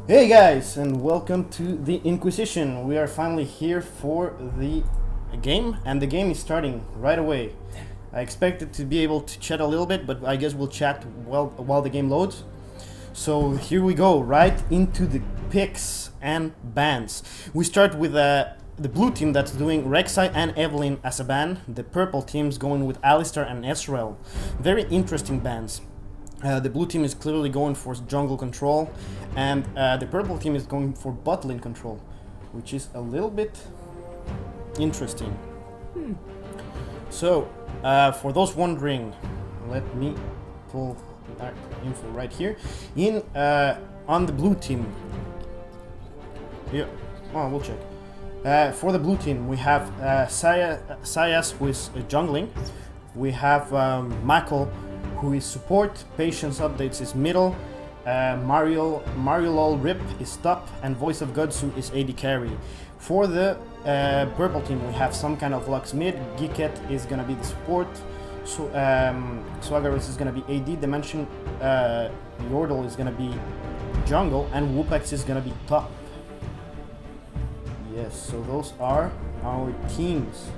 Hey guys, and welcome to the Inquisition. We are finally here for the game, and the game is starting right away. I expected to be able to chat a little bit, but I guess we'll chat while the game loads. So here we go, right into the picks and bans. We start with the blue team that's doing Rek'Sai and Evelynn as a ban. The purple team's going with Alistar and Ezreal. Very interesting bans. The blue team is clearly going for jungle control, and the purple team is going for bot lane control, which is a little bit interesting. So, for those wondering, let me pull that info right here. On the blue team, yeah, oh, we'll check. For the blue team, we have Syas, who is jungling. We have Mako, who is support. Patience updates is middle. Mariolol Rip is top, and Voice of Godsu is AD carry. For the purple team, we have some kind of Lux mid. Giket is gonna be the support. So Swaggerus is gonna be AD. Dimension Yordle is gonna be jungle, and Wupex is gonna be top. Yes, so those are our teams.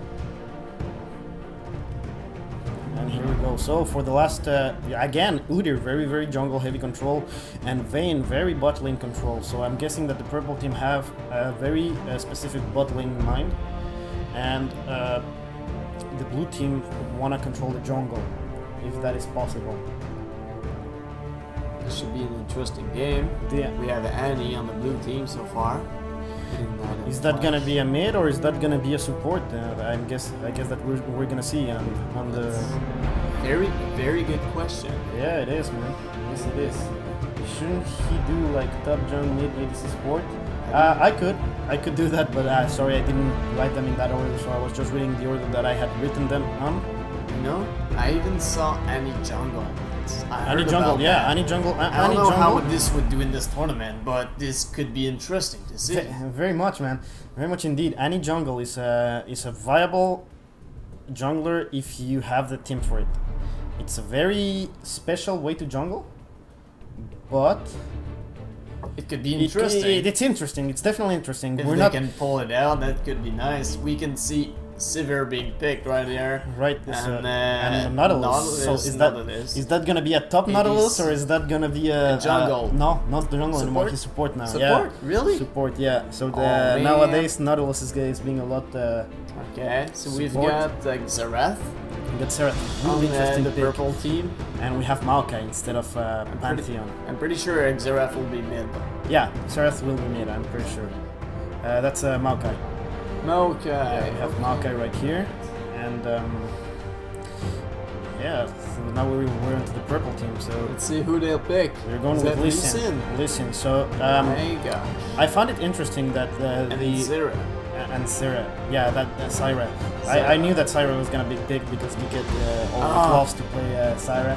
And here we go. So for the last, again, Udyr, very jungle heavy control, and Vayne, very bot lane control. So I'm guessing that the purple team have a very specific bot lane in mind, and the blue team want to control the jungle, if that is possible. This should be an interesting game. Yeah. We have Annie on the blue team so far. Is that gonna be a mid, or is that gonna be a support? I guess that we're gonna see on the. Very good question. Yeah, it is, man. Yes, it is. Shouldn't he do like top jung mid ADC support? I could do that, but sorry, I didn't write them in that order, so I was just reading the order that I had written them on. You know, I even saw Annie jungle. Annie jungle, yeah, Annie jungle. I don't know how this would do in this tournament, but this could be interesting to see. Very much, man. Very much indeed. Annie jungle is a viable jungler if you have the team for it. It's a very special way to jungle, but it could be interesting. It's interesting. It's definitely interesting. If they can pull it out, that could be nice. We can see Sivir being picked right there. Right, and Nautilus. So is that gonna be a top Nautilus, or is that gonna be a jungle? No, not the jungle anymore. He's support now. Support? Yeah. Really? Support, yeah. So nowadays Nautilus is being a lot. Okay, so support. we've got Xerath. We got Xerath, really interesting the pick. purple team, and we have Maokai instead of Pantheon. I'm pretty sure Xerath will be mid. Yeah, Xerath will be mid. I'm pretty sure. That's Maokai. Maokai. Yeah, we have Maokai right here, and yeah. So now we're into the purple team. So let's see who they'll pick. We're going with Lee Sin. Lee Sin. So my gosh. I found it interesting that Zera. And Syra, yeah, Syra. I knew that Syra was gonna be picked because we get all 12s to play Syra.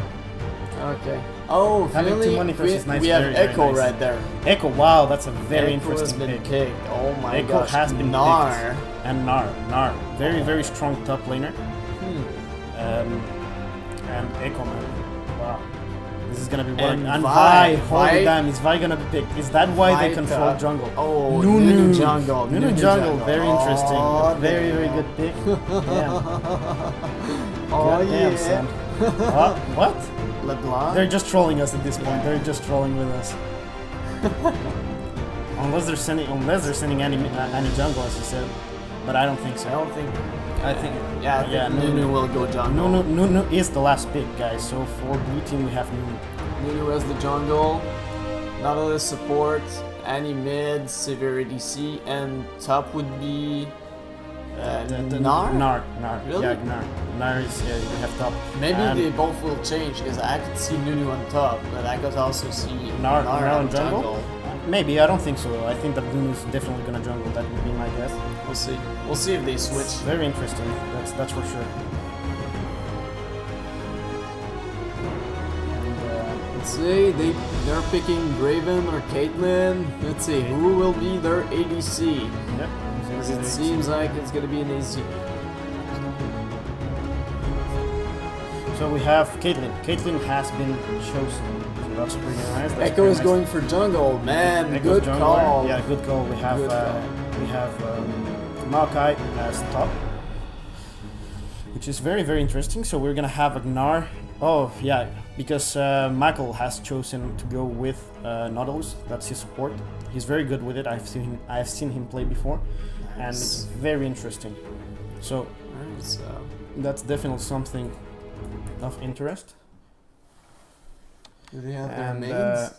Okay. Oh, having really? two money first is nice. We have Echo nice. right there. Echo, wow, that's a very Echo interesting has been pick. Picked. Oh my Echo gosh. has been Gnar. Picked. And Gnar. Very strong top laner. And Echo, man. Wow. This is gonna be one. And Vi, holy damn, is Vi gonna be picked? Is that why they control jungle? Oh, Nunu jungle. Nunu jungle, very interesting. Oh, very good pick. Damn. Oh yeah. Damn, son. What? LeBlanc? They're just trolling us at this point. They're just trolling with us. unless they're sending any jungle, as you said. But I don't think so. I think Nunu will go jungle. Nunu is the last pick, guys. So for blue team we have Nunu. Nunu as the jungle, Nautilus support, Annie mid, Sivir ADC, and top would be Gnar? Gnar. Really? Yeah, Gnar. Gnar is, yeah, you have top. Maybe they both will change, because I could see Nunu on top, but I could also see Gnar on jungle. Maybe, I don't think so. I think that Nunu is definitely gonna jungle. That would be my guess. We'll see. We'll see if they switch. It's very interesting. That's for sure. And, let's see. They're picking Graven or Caitlyn. Let's see who will be their ADC. Yep. It seems like it's gonna be an ADC. So we have Caitlyn. Caitlyn has been chosen. So that's pretty nice. That's Echo pretty is nice. going for jungle, man. Echo's Good jungler. call. Yeah, good call. We have Good call. Maokai as top, which is very, very interesting. So we're gonna have a Gnar. Oh yeah, because Michael has chosen to go with Nautilus. That's his support. He's very good with it. I've seen him play before, and it's very interesting. So Nice. that's definitely something of interest. Do they have their And names?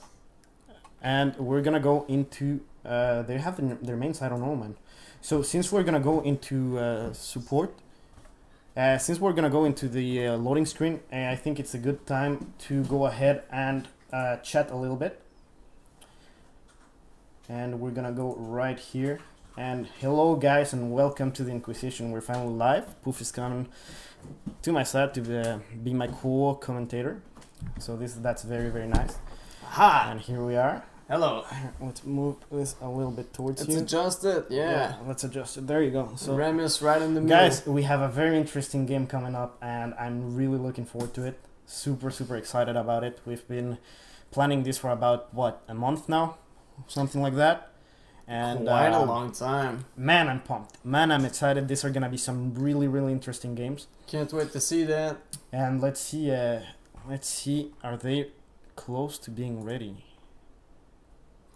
and we're gonna go into they have their mains. I don't know, man. So since we're gonna go into support, since we're gonna go into the loading screen, I think it's a good time to go ahead and chat a little bit. And we're gonna go right here. And hello guys, and welcome to the Inquisition. We're finally live. Poof is coming to my side to be my co-commentator. So that's very, very nice. Ha! And here we are. Hello. Let's move this a little bit towards Let's you. adjust it. Yeah. Let's adjust it. There you go. So Remus right in the middle. guys, we have a very interesting game coming up, and I'm really looking forward to it. Super, super excited about it. We've been planning this for about, what, a month now? Something like that. And quite a long time. Man, I'm pumped. Man, I'm excited. These are gonna be some really, really interesting games. Can't wait to see that. And let's see, are they close to being ready?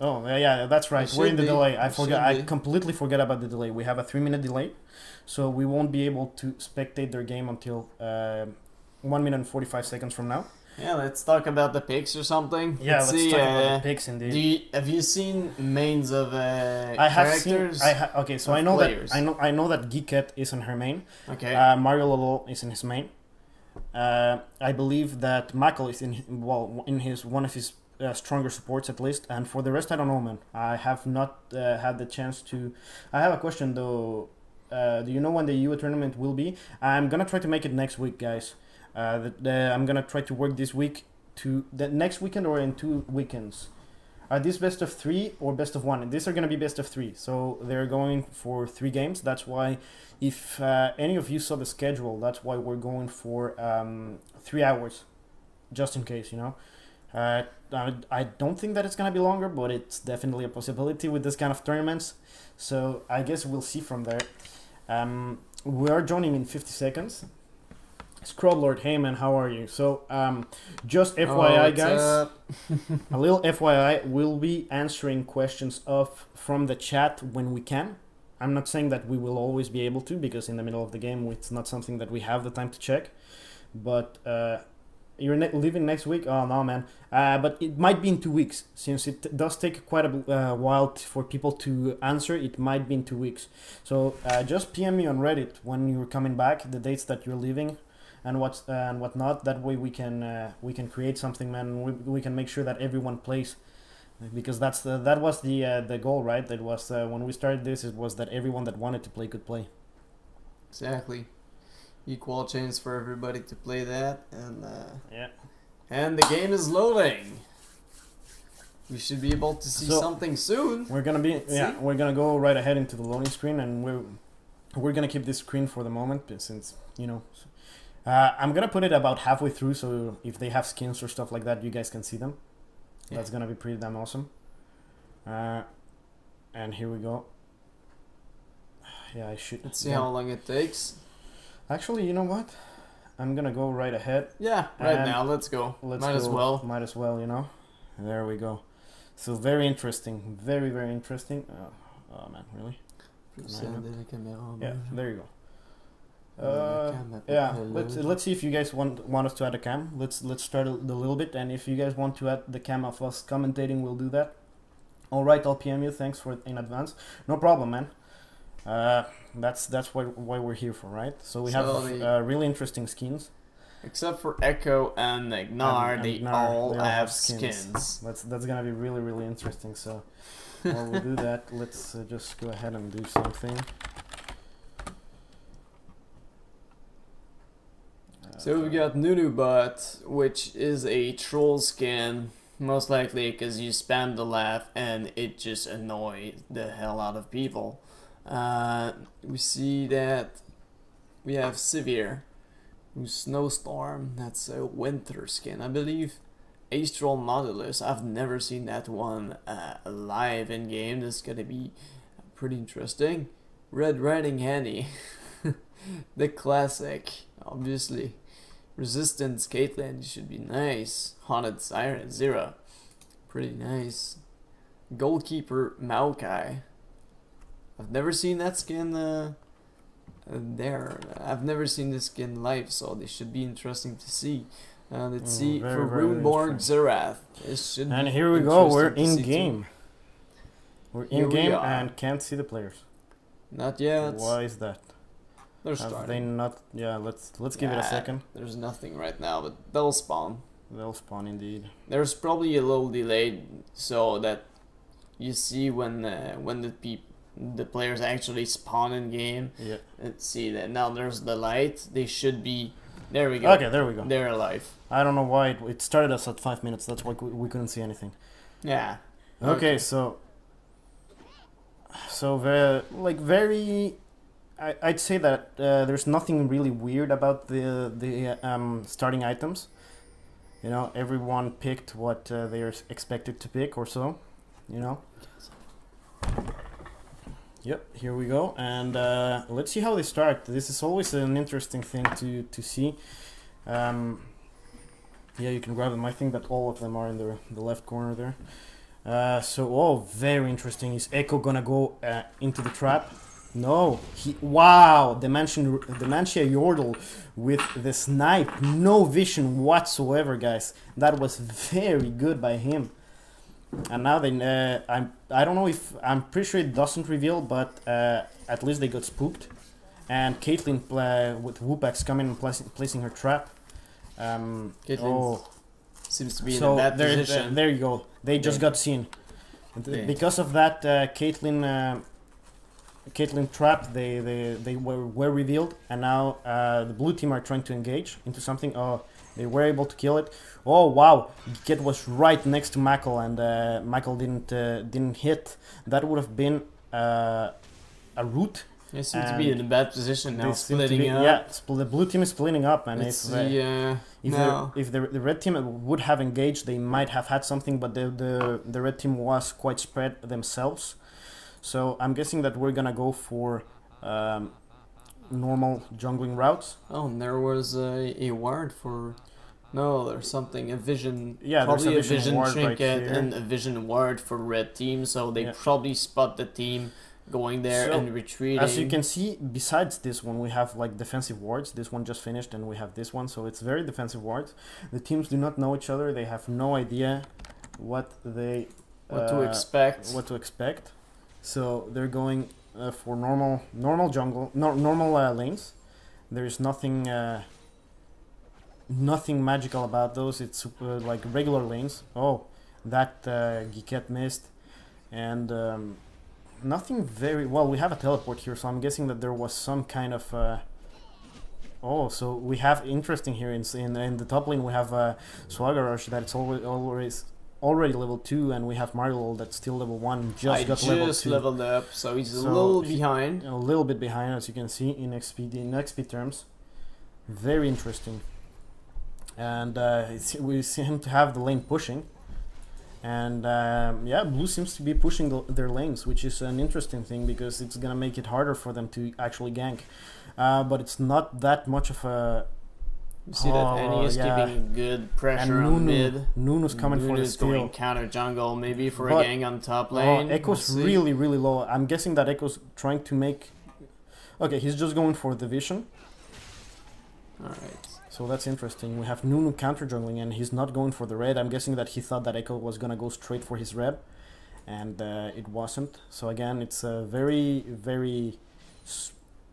Oh, yeah, that's right. It We're in should the be. delay. It should I be. completely forgot about the delay. We have a 3-minute delay, so we won't be able to spectate their game until 1 minute and 45 seconds from now. Yeah, let's talk about the picks or something. Yeah, let's see, talk about the picks indeed. have you seen mains of I have characters? seen. Okay, so of I know players? that I know that Geekette is in her main. Okay. Mario Lolo is in his main. I believe that Michael is in one of his stronger supports at least, and for the rest I don't know, man. I have not had the chance to. I have a question though. Do you know when the UA tournament will be? I'm gonna try to make it next week, guys. I'm gonna try to work this week to the next weekend or in 2 weekends. Are these best of 3 or best of 1? These are gonna be best of 3, so they're going for 3 games. That's why, if any of you saw the schedule, that's why we're going for 3 hours, just in case, you know. I don't think that it's gonna be longer, but it's definitely a possibility with this kind of tournaments. So I guess we'll see from there. We are joining in 50 seconds. Scrublord, hey man, how are you? So, just FYI, guys, a little FYI, we'll be answering questions from the chat when we can. I'm not saying that we will always be able to, because in the middle of the game, it's not something that we have the time to check. But you're leaving next week? Oh no, man. But it might be in 2 weeks, since it does take quite a while for people to answer. It might be in 2 weeks. So just PM me on Reddit when you're coming back, the dates that you're leaving, and whatnot. That way we can create something, man. We can make sure that everyone plays, because that was the goal, right? That was when we started this. It was that everyone that wanted to play could play. Exactly. Equal chance for everybody to play that, and Yeah. and the game is loading. We should be able to see So, something soon. We're gonna be See? we're gonna go right ahead into the loading screen, and we're gonna keep this screen for the moment, since you know. I'm gonna put it about halfway through, so if they have skins or stuff like that, you guys can see them. Yeah. That's gonna be pretty damn awesome. And here we go. Yeah, I should. Let's see how long it takes. Actually, you know what? I'm gonna go right ahead. Yeah, right And now. Let's go. Let's Might go. as well. Might as well, you know. There we go. So very interesting. Very, very interesting. Oh man, really? Yeah, there you go. Yeah, let's see if you guys want us to add a cam. Let's start a little bit, and if you guys want to add the cam of us commentating, we'll do that. All right, I'll PM you. Thanks for in advance. No problem, man. That's why we're here for, right? So we have really interesting skins. Except for Echo and Gnar, And they Gnar, all they all have skins. That's gonna be really, really interesting. So while we do that, let's just go ahead and do something. So we got Nunubot, which is a troll skin, most likely because you spam the laugh and it just annoys the hell out of people. We see that we have Sivir, Snowstorm, that's a winter skin, I believe. Astral Nautilus, I've never seen that one live in game. This is gonna be pretty interesting. Red Riding Annie, the classic, obviously. Resistance Caitlyn should be nice. Haunted Siren Zero, pretty nice. Goalkeeper Maokai, I've never seen that skin there. I've never seen this skin live, so this should be interesting to see. Let's see for Runeborn Xerath. And here we go. We're in game. We're in game and can't see the players. Not yet. Why is that? They're Have starting. they not? Yeah, let's give it a second. There's nothing right now, but they'll spawn. They'll spawn indeed. There's probably a little delay, so that you see when the players actually spawn in game. Yeah. Let's see that now. There's the light. They should be. There we go. Okay, there we go. They're alive. I don't know why it started us at 5 minutes. That's why we couldn't see anything. Yeah. Okay, so very. I'd say that there's nothing really weird about the starting items. You know, everyone picked what they're expected to pick or so. You know. Yep, here we go, and let's see how they start. This is always an interesting thing to see. Yeah, you can grab them. I think that all of them are in the left corner there. Very interesting. Is Echo gonna go into the trap? No. Wow, Dementia Yordle with the snipe. No vision whatsoever, guys. That was very good by him. And now I don't know if, I'm pretty sure it doesn't reveal, but at least they got spooked. And Caitlyn with Whoopax coming and placing her trap. Caitlyn seems to be in a bad position. There you go. They just got seen. Because of that, Caitlyn trap, they were revealed, and now the blue team are trying to engage into something. Oh, they were able to kill it. Oh wow, Giket was right next to Michael, and Michael didn't hit. That would have been a root. They seem to be in a bad position now, splitting up. Yeah, the blue team is splitting up, and if the red team would have engaged, they might have had something, but the red team was quite spread themselves. So I'm guessing that we're gonna go for normal jungling routes. Oh, and there was a ward for. No, there's something, a vision, yeah, probably a vision trinket right and a vision ward for red team, so they probably spot the team going there and retreating. As you can see, besides this one, we have like defensive wards. This one just finished, and we have this one, so it's very defensive wards. The teams do not know each other. They have no idea what to expect. So they're going for normal jungle, normal lanes. There is nothing magical about those. It's like regular lanes. Oh, that Giket missed, and nothing very well. We have a teleport here, so I'm guessing that there was some kind of. Oh, so we have interesting here in the top lane. We have Swagger Rush that's already level 2, and we have Mario that's still level 1. Just leveled up, so he's a little behind. A little bit behind, as you can see in XP terms. Very interesting. And we seem to have the lane pushing. And yeah, blue seems to be pushing their lanes, which is an interesting thing because it's gonna make it harder for them to actually gank. But it's not that much of a. You see that Annie is giving good pressure on mid. Nunu's coming for the steal. Going counter jungle, maybe for a gang on top lane. Echo's really low. I'm guessing that Echo's trying to make. Okay, he's just going for the vision. Alright. So that's interesting. We have Nunu counter jungling, and he's not going for the red. I'm guessing that he thought that Echo was gonna go straight for his red, and it wasn't. So again, it's a very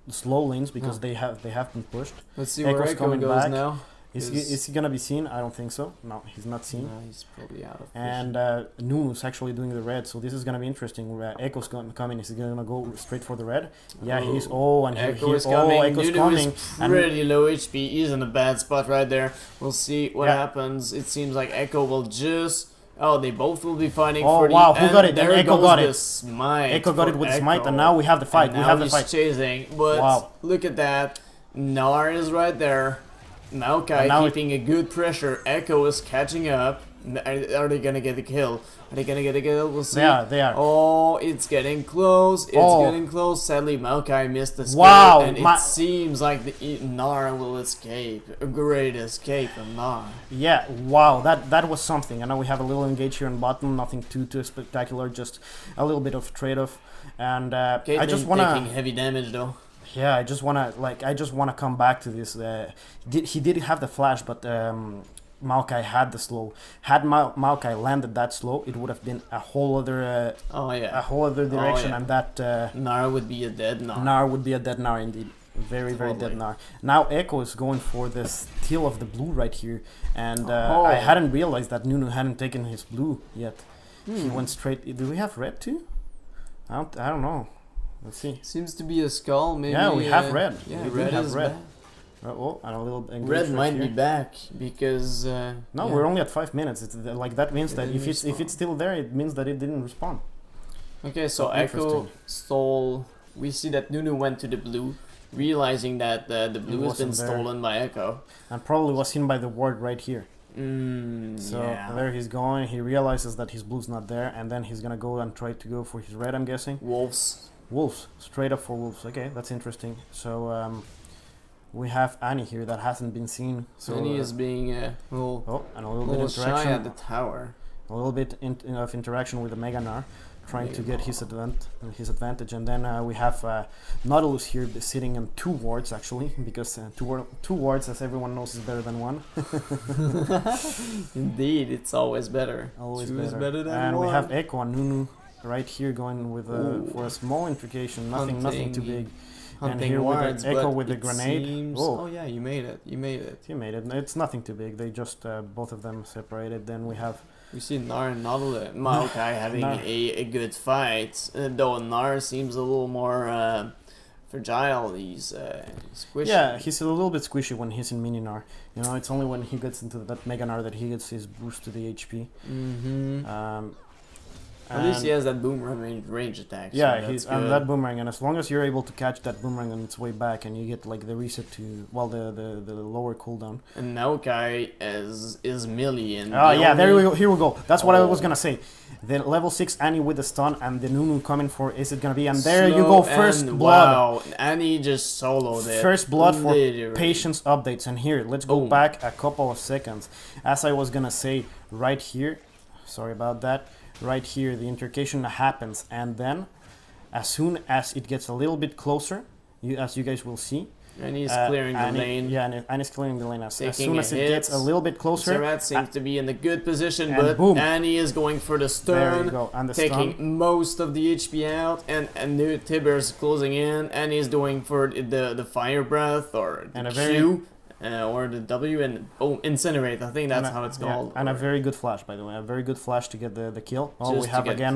slow lanes because they have been pushed. Let's see where Echo goes now. Is he gonna be seen? I don't think so. No, he's not seen. No, he's probably out of position. And Nunu's actually doing the red, so this is gonna be interesting. Echo's coming. Is he gonna go straight for the red? Yeah, he's. Oh, and Echo's coming. Echo's coming. Pretty low HP. He's in a bad spot right there. We'll see what happens. It seems like Echo will just. Oh, they both will be fighting for the wow, who got it? There Echo got it. Smite Echo got it with Smite, and now we have the fight. We have the fight. Chasing, but look at that. Gnar is right there. Maokai now keeping a good pressure. Echo is catching up. Are they gonna get a kill? Are they gonna get a kill? We'll see. They are. Oh, it's getting close. It's getting close. Sadly, Maokai missed the skill, Wow, and it seems like the Gnar will escape. A great escape from Gnar. Yeah, wow, that was something. I know we have a little engage here on bottom, nothing too spectacular, just a little bit of trade-off. And I just wanna taking heavy damage though. Yeah, I just wanna come back to this. He did have the flash, but Maokai had the slow. Had Maokai landed that slow, it would have been a whole other a whole other direction, and that Gnar would be a dead Gnar. Gnar would be a dead Gnar indeed. Very dead Gnar. Now Echo is going for the steal of the blue right here, and I hadn't realized that Nunu hadn't taken his blue yet. He went straight. Do we have red too? I don't know. Let's see. Seems to be a skull. Maybe. Yeah, we have red. Yeah, we red have is red. back. Oh, and a little red might be back because no, we're only at 5 minutes. It's like that means that if it's still there, it means that it didn't respawn. Okay, so Echo stole. We see that Nunu went to the blue, realizing that the blue has been stolen by Echo, and probably was seen by the ward right here. So there he's going. He realizes that his blue's not there, and then he's gonna go and try to go for his red. I'm guessing. Wolves, straight up for wolves. Okay, that's interesting. So we have Annie here that hasn't been seen. So Annie is being and a little bit interaction shy at the tower. A little bit of interaction with the Mega Gnar, trying to get his advantage, and then we have Nautilus here sitting in 2 wards actually, because two wards, as everyone knows, is better than 1. Indeed, it's always better. Always better than and 1. we have Echo and Nunu right here going with for a small intrication, nothing too big. And here wards, with Echo with the grenade. Oh yeah, you made it. You made it. He made it. It's nothing too big. They just both of them separated. Then we have. We see Gnar and Maokai having a good fight, though Gnar seems a little more fragile. He's squishy. Yeah, he's a little bit squishy when he's in Mini Gnar. You know, it's only when he gets into that Mega Gnar that he gets his boost to the HP. At least he has that boomerang range attack. Yeah, so and that boomerang, and as long as you're able to catch that boomerang on its way back, and you get like the reset to the lower cooldown. And Maokai is melee and yeah, there we go. Here we go. That's what I was gonna say. The level 6 Annie with the stun and the Nunu coming for is it gonna be? And there you go, first blood. Wow, Annie just soloed it. First blood for patience updates. And here, let's go back a couple of seconds. As I was gonna say, right here. Sorry about that. Right here, the intercation happens, and then, as soon as it gets a little bit closer, as you guys will see, and he's clearing the lane. Yeah, and he's clearing the lane. As soon as it gets a little bit closer, Zerat seems to be in a good position, but boom. Annie is going for the stun, there you go. And the taking stun. most of the HP out, and Tiber's closing in, and he's doing for the fire breath or the Q. Or the W and incinerate. I think that's how it's called. And a very good flash, by the way. A very good flash to get the kill. We have again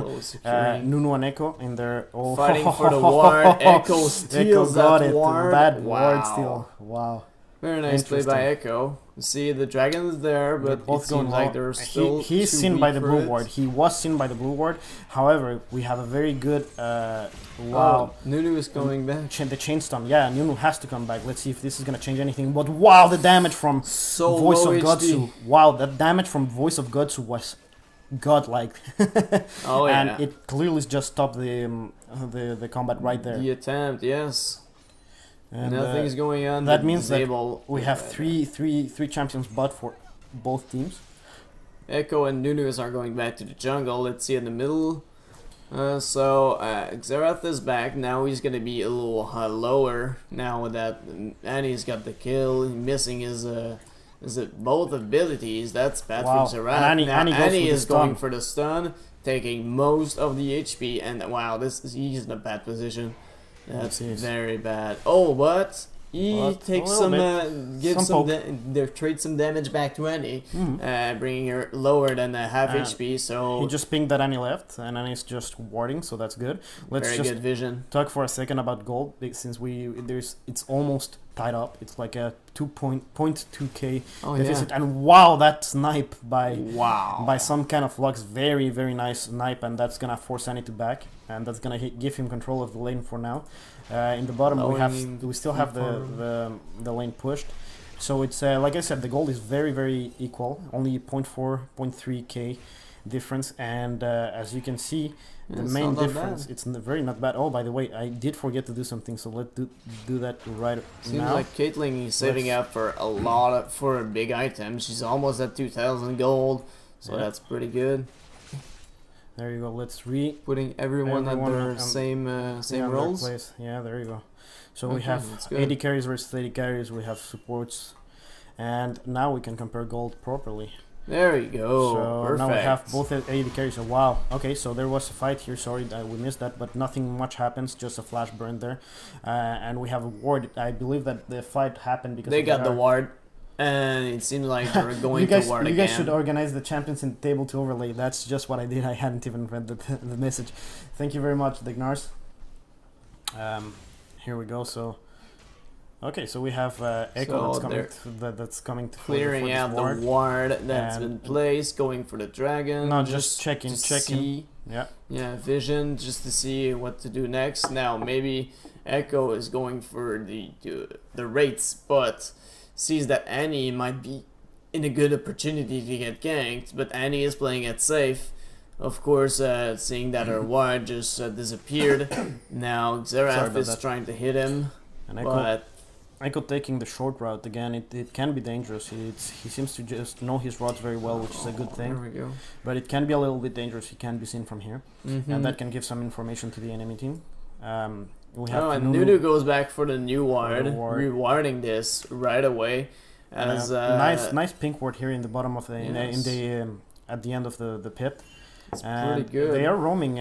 Nunu and Echo in their fighting for the ward. Echo steals that ward. Bad ward steal. Wow. Very nice play by Echo. See, the dragon is there, but it seems like they're still he's seen by the blue ward. He was seen by the blue ward. However, we have a very good wow. Nunu is coming back. The chain stun. Yeah, Nunu has to come back. Let's see if this is gonna change anything. But wow, the damage from Voice of Godsu. Wow, that damage from Voice of Godsu was godlike. And it clearly just stopped the combat right there. The attempt, yes. And nothing's going on. That means that we have three champions bot for both teams. Echo and Nunus are going back to the jungle. Let's see in the middle. Xerath is back. Now he's gonna be a little lower. Now that Annie's got the kill, missing his both abilities. That's bad from Xerath. Annie is going for the stun, taking most of the HP. And wow, he's in a bad position. That's very bad. Oh, but he takes trade some damage back to Annie, bringing her lower than the half HP. So he just pinged that Annie left, and Annie's just warding, so that's good. Let's very just good vision. Talk for a second about gold, since it's almost tied up. It's like a 2.2k deficit, and wow, that snipe by some kind of Lux, very nice snipe, and that's gonna force Annie to back, and that's gonna give him control of the lane for now. In the bottom we still have the lane pushed, So it's like I said, the gold is very equal, only 0.4, 0.3k difference, and as you can see, the It's main not that difference, bad. it's very not bad. Oh, by the way, I did forget to do something, so let's do that right Seems now. like Caitlyn is saving Let's- up for a lot of, for a big item. She's almost at 2,000 gold, so Yeah. that's pretty good. There you go. Let's Putting everyone at Everyone their on- same yeah, their roles. place. Yeah, there you go. So we Okay, have that's good. 80 carries versus 80 carries. We have supports, and now we can compare gold properly. There you go. So Perfect. now we have both at 80 carries. So wow. Okay, so there was a fight here. Sorry that we missed that, but nothing much happens. Just a flash burn there, and we have a ward. I believe that the fight happened because They of got the Gar- ward, and it seems like they're going you guys, to ward you again. guys should organize the champions in table to overlay. That's just what I did. I hadn't even read the message. Thank you very much, Dignars. Here we go. So, okay, so we have Echo So that's coming to Clearing for out this ward. the ward that's And- been placed, going for the dragon. No, just checking. to see, Yeah, yeah, vision, just to see what to do next. Now maybe Echo is going for the rates, but sees that Annie might be in a good opportunity to get ganked, but Annie is playing it safe. Of course, seeing that her ward just disappeared. Now Sorry Xerath about is that. trying to hit him, and Echo, but Echo taking the short route again. It can be dangerous. He seems to just know his routes very well, which is a good there thing. we go. But it can be a little bit dangerous. He can be seen from here, Mhm. and that can give some information to the enemy team. We have Oh, and Nunu. Nunu goes back for the new ward, ward. rewarding this right away. As nice pink ward here in the bottom of the Yes. at the end of the pit. it's And pretty good. They are roaming,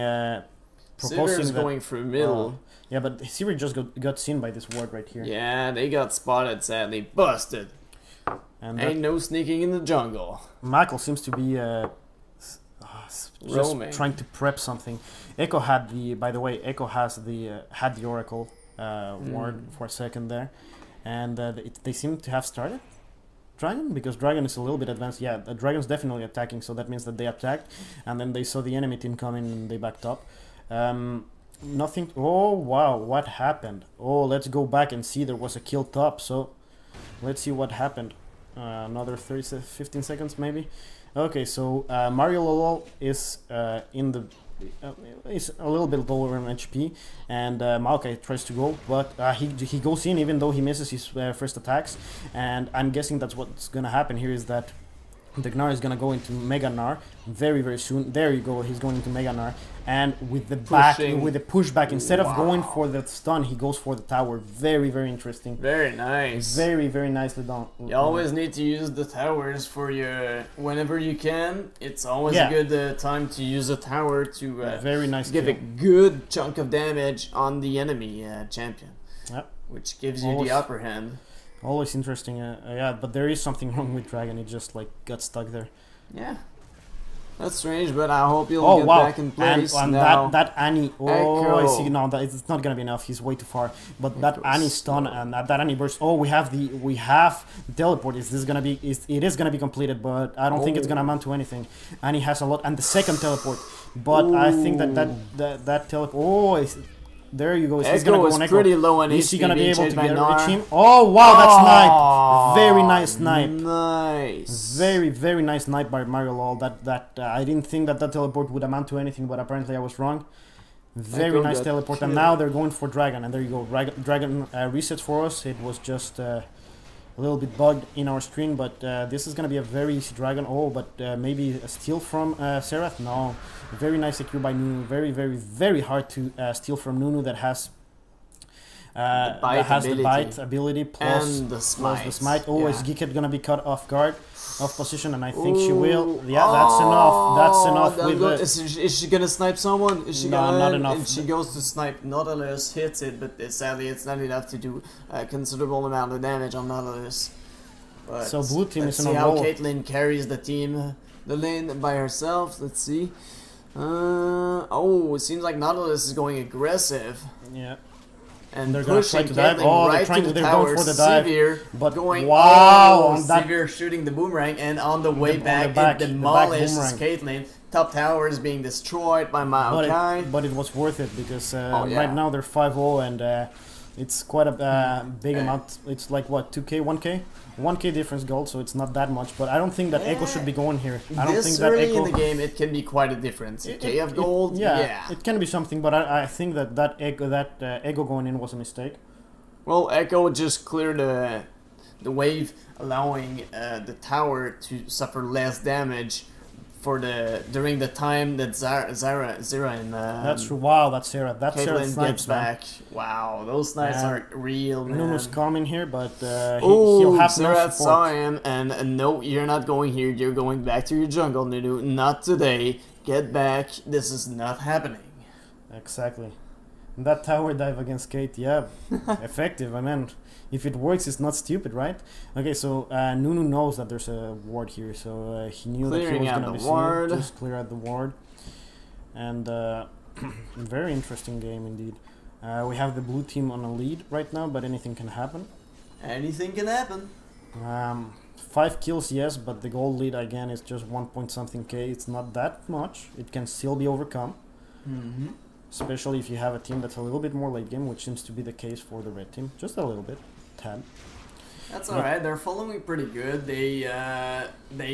proposing Sivir's that. going through middle. Yeah, but Sivir just got seen by this ward right here. Yeah, they got spotted. Sadly, busted. And Ain't no sneaking in the jungle. Michael seems to be just Roaming. trying to prep something. Echo had the, by the way, Echo has the had the Oracle ward for a second there, and they seem to have started Dragon, because Dragon is a little bit advanced. Yeah, the Dragon's definitely attacking, so that means that they attacked, and then they saw the enemy team coming and they backed up. Nothing. Oh wow, what happened? Oh, let's go back and see. There was a kill top, so let's see what happened. Another 15 seconds maybe. Okay, so Mario Lolo is in the is a little bit lower in HP, and Maokai tries to go, but he goes in even though he misses his first attacks, and I'm guessing that's what's gonna happen here is that the Gnar is gonna go into Mega Gnar very soon. There you go, he's going into Mega Gnar, and with the with the pushback, instead of going for the stun, he goes for the tower. Very interesting. Very nice. Very nicely done. You always need to use the towers for your whenever you can. It's always Yeah. a good time to use a tower to very nice give kill. a good chunk of damage on the enemy champion, Yep. which gives you Always. the upper hand. Always interesting. Yeah, but there is something wrong with Dragon. It just like got stuck there. Yeah, that's strange, but I hope you'll get back in place. And now. that Annie. Oh, I Echo. see. No, it's not gonna be enough. He's way too far. But that Echo's Annie stun and that Annie burst. Oh, we have the teleport. Is this gonna be? It is gonna be completed, but I don't think it's gonna amount to anything. Annie has a lot, and the second teleport. But I think that teleport. Oh, there you go. He's gonna Echo go is on Echo. pretty low on Is he HP, gonna be being able chased to by get Gnar. reach him? Oh wow, that's snipe. Very nice snipe. Nice. Very nice snipe by Mario Lol. I didn't think that teleport would amount to anything, but apparently I was wrong. Very Echo nice got teleport, and killed. now they're going for Dragon, and there you go. Dragon resets for us. It was just a little bit bugged in our screen, but this is gonna be a very easy Dragon. Oh, but maybe a steal from Serath? No. Very nice EQ by Nunu. Very hard to steal from Nunu that has The the bite ability plus and the smite. the smite. Oh, Yeah. is Geekhead gonna be cut off guard, off position? And I think she Ooh. will. Yeah, that's enough. That's enough. That With go- the, is she gonna snipe someone? Is she No, gonna? not enough. And she goes to snipe Nautilus, hits it, but sadly it's not enough to do a considerable amount of damage on Nautilus. But So blue team let's is see in a how roll. Caitlyn carries the team, the lane by herself. Let's see. Oh, it seems like Nautilus is going aggressive. yeah, And They're gonna try pushing to dive. Caitlyn Oh, they're right trying to to- the they're going tower. for the dive. Severe but going. wow, Oh, on that Severe shooting the boomerang, and on the way on the back, back, it the back demolishes boomerang. Caitlyn. Top tower is being destroyed by Maokai. but it was worth it because Oh, yeah. right now they're 5-0, and It's quite a big amount. It's like what, 2k, 1k, 1k difference gold. So it's not that much. But I don't think that Echo should be going here. I don't think that early Echo in the game, it can be quite a difference. K of gold, yeah, it can be something. But I think that Echo going in was a mistake. Well, Echo just cleared the wave, allowing the tower to suffer less damage for during the time that Zera and That's true. Wow, that's Sarah. That's Sarah Caitlyn snipes, gets back. Wow, those snipes are real, man. Nunu's coming here, but Oh, he'll have no Zera support. saw him, and no, you're not going here. You're going back to your jungle, Nunu. Not today. Get back. This is not happening. Exactly. And that tower dive against Kate, yeah, effective. I mean, if it works, it's not stupid, right? Okay, so Nunu knows that there's a ward here, so he knew that he was going to be seen. Just clear out the ward. And very interesting game indeed. We have the blue team on a lead right now, but anything can happen. Anything can happen. 5 kills, yes, but the gold lead again is just 1 point something k. It's not that much. It can still be overcome. Especially if you have a team that's a little bit more late game, which seems to be the case for the red team. Just a little bit. 10. That's alright, they're following pretty good. They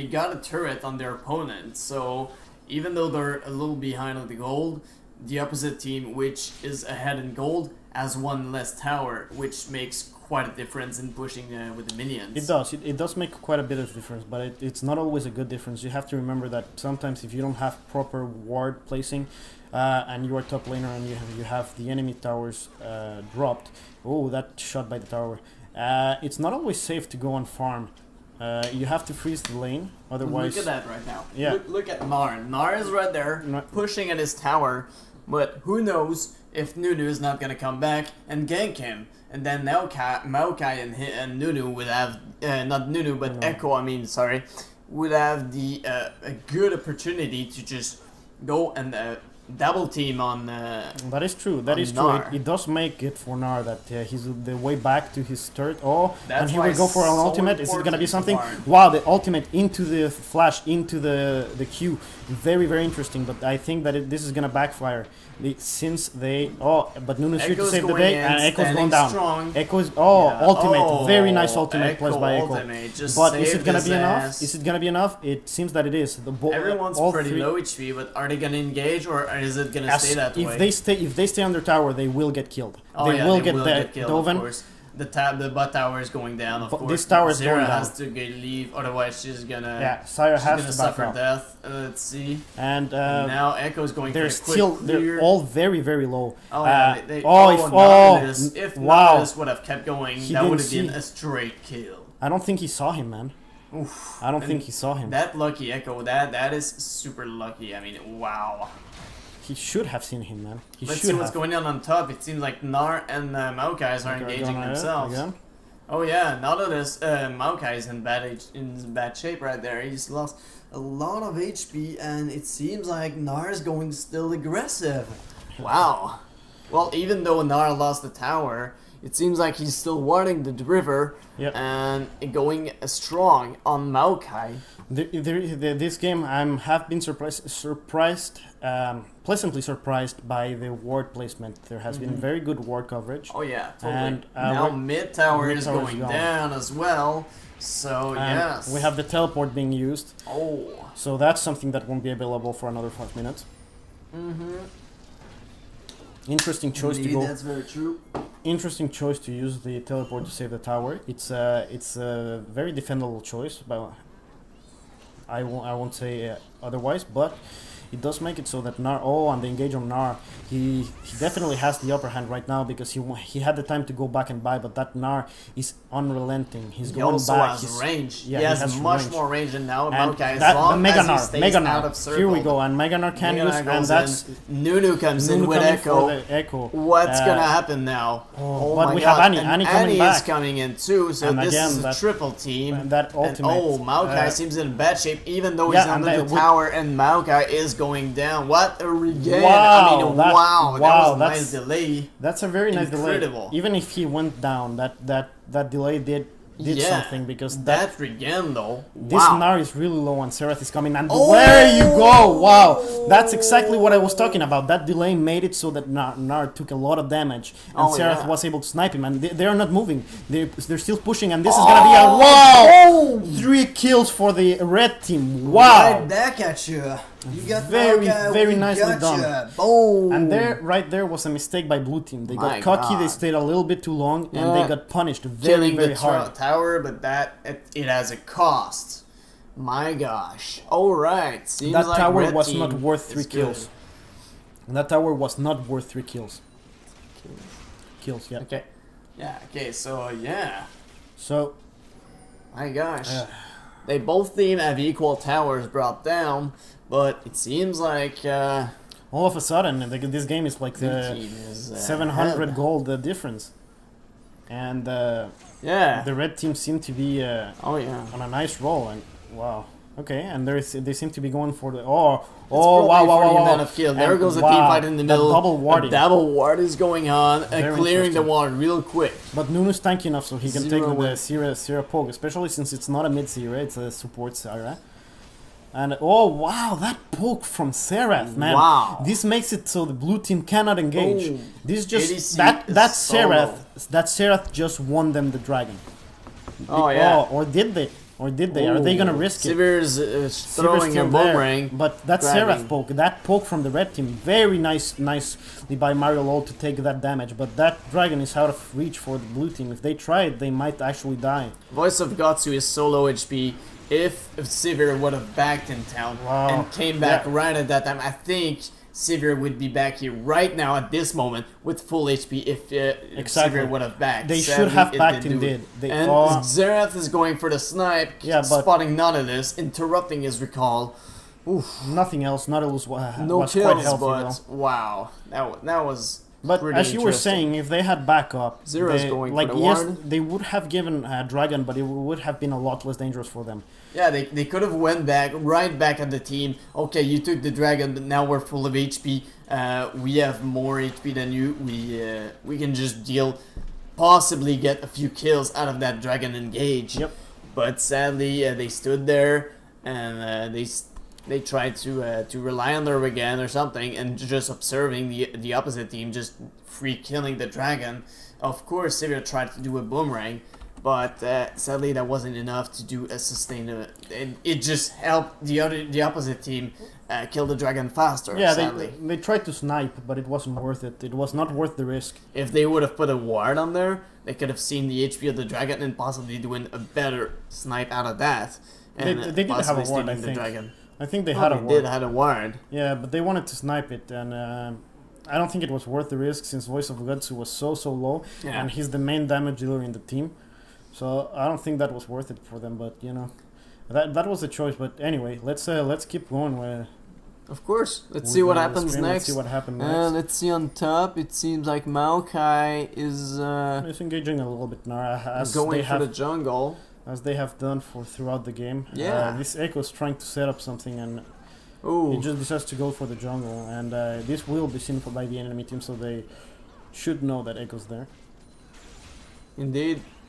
got a turret on their opponent, so even though they're a little behind on the gold, the opposite team, which is ahead in gold, has one less tower, which makes quite a difference in pushing with the minions. It does. It does make quite a bit of difference, but it's not always a good difference. You have to remember that sometimes if you don't have proper ward placing, and you are top laner and you have the enemy towers dropped. Oh, that shot by the tower. It's not always safe to go on farm. You have to freeze the lane, otherwise... Look at that right now. Yeah. Look at Gnar. Gnar is right there, pushing at his tower, but who knows if Nunu is not going to come back and gank him. And then Maokai and Nunu would have... not Nunu, but Echo, I mean, sorry. Would have the a good opportunity to just go and... double team on that is true. That is true. It does make it for Gnar that he's the way back to his turret. Oh, that's and here we go for an ultimate. Is it gonna be something? Hard. Wow, the ultimate into the flash into the Q. Very interesting. But I think that this is gonna backfire since they. Oh, but Nunu's here to save the day, and Echo's going down. Strong. Echo's ultimate. Very nice ultimate placed by Echo. But is it gonna be enough? Is it gonna be enough? It seems that it is. Everyone's pretty low HP, but are they gonna engage or is it gonna stay that way? If they stay on their tower, they will get killed. Oh, they will get killed, of course. The bot tower is going down, of course. This tower is going down. has to leave, otherwise she's gonna... Yeah, Sire has to suffer death. Let's see. And now Echo's going for a quick clear. They're all very low. Oh, yeah. If Nautilus would have kept going, that would have been a straight kill. I don't think he saw him, man. Oof. I don't think he saw him. That lucky Echo, that is super lucky. I mean, wow. He should have seen him, man. Let's see what's going on top. It seems like Gnar and Maokai are engaging themselves. Oh yeah, Nautilus, Maokai is in bad shape right there. He's lost a lot of HP, and it seems like Gnar is going still aggressive. Wow. Well, even though Gnar lost the tower, it seems like he's still warding the river and going strong on Maokai. This game, have been pleasantly surprised by the ward placement. There has been very good ward coverage. Oh yeah, totally. And now mid tower is going down as well. So yes, we have the teleport being used. Oh, so that's something that won't be available for another 5 minutes. Interesting choice to go. That's very true. Interesting choice to use the teleport to save the tower. It's a very defendable choice, but I won't say otherwise. But it does make it so that Gnar, and the engage on Gnar, he definitely has the upper hand right now because he had the time to go back and buy, but that Gnar is unrelenting. He's going also back. Has range. Yeah, he has much range. more range than now. And Maokai, as long Mega as he Gnar, stays Mega out Gnar. of circle. Here we go, and Mega Gnar can use, and that's Nunu comes in with Echo. What's gonna happen now? Oh but we have Annie. Annie coming back. Is coming in too, so this is a triple team. And that ultimate. And Maokai seems in bad shape, even though he's under the tower, and Maokai is going down. What a regain! Wow, I mean, that was a nice delay. That's a very nice Incredible. delay. Even if he went down, that delay did did Yeah, something, because that Regen though. this Wow. Gnar is really low and Serath is coming, and Oh! there you go! Wow, that's exactly what I was talking about. That delay made it so that Gnar took a lot of damage, and Oh, Serath yeah. was able to snipe him, and they are not moving. They're still pushing, and this is gonna be a wow! 3 kills for the red team. Wow! Right back at you. You got Very, Maokai, very we nicely gotcha. done. Boom. And right there was a mistake by blue team. They My got cocky, they God. stayed a little bit too long, and Yeah. they got punished very, Killing very the hard. tower, but it has a cost. My gosh. Alright, seems That like tower red was team not worth is 3 good. kills. That tower was not worth 3 kills. Kills, yeah. Okay. Yeah, okay, so yeah. So, My gosh. They both team have equal towers brought down, but it seems like all of a sudden, this game is like blue the team is 700 ahead. gold difference. And Yeah. the red team seem to be Oh yeah. on a nice roll. And wow. Okay, and they seem to be going for the... Oh, Probably wow, for wow, the wow, amount wow. of kill. There And goes a wow, team fight in the that middle. double A warding. double ward is going on, Very clearing the interesting. ward real quick. But Nunu's tanky enough so he can Zero take the win. Sierra poke, especially since it's not a mid Sierra, it's a support Sierra. And oh wow, that poke from Serath, man! Wow. This makes it so the blue team cannot engage. Oh. This just ADC that is solo. Serath just won them the dragon. Oh yeah. or did they? Or did they? Are they gonna risk it? Sivir's Sivir's throwing a still there, boomerang. but that grabbing. Serath poke, that poke from the red team, very nicely by Mario Lol to take that damage. But that dragon is out of reach for the blue team. If they try it, they might actually die. Voice of Gotsu is solo HP. If Sivir would have backed in town Wow. and came back Yeah. right at that time, I think Sivir would be back here right now at this moment with full HP if Exactly. Sivir would have backed. They Sadly, should have it backed didn't him. do Did it. they? And Oh, Xerath is going for the snipe, Yeah, but- spotting Nautilus, interrupting his recall. Oof, nothing else. Nautilus no was quite kills, healthy but though. wow, that was But pretty as you were interesting. saying, if they had backup, Zero's they, going for like the yes, ward. they would have given Dragon, but it would have been a lot less dangerous for them. Yeah, they could have went back, right back at the team. Okay, you took the dragon, but now we're full of HP. We have more HP than you. We can just deal, possibly get a few kills out of that dragon engage. Yep. But sadly, they stood there and they tried to rely on their Regen or something, and just observing the opposite team just free killing the dragon. Of course, Sivir tried to do a boomerang, but sadly that wasn't enough to do a sustainable. It just helped the opposite team kill the dragon faster. Yeah, sadly. they tried to snipe, but it wasn't worth it. It was not worth the risk. If they would have put a ward on there, they could have seen the HP of the dragon and possibly doing a better snipe out of that. And They did have a possibly ward, I stealing the think. dragon. I think they Oh, had a they ward. had a ward. Yeah, but they wanted to snipe it, and I don't think it was worth the risk since Voice of Gutsu was so low, Yeah. and he's the main damage dealer in the team. So I don't think that was worth it for them. But you know, that was a choice. But anyway, let's keep going. Of course. Let's with see what the happens stream. Let's next. see what happened next. Let's see on top. It seems like Maokai is It's engaging a little bit now, as going they for have the jungle. as they have done for throughout the game. Yeah. This Echo is trying to set up something, and Ooh. he just decides to go for the jungle. And this will be seen by the enemy team, so they should know that Echo's there.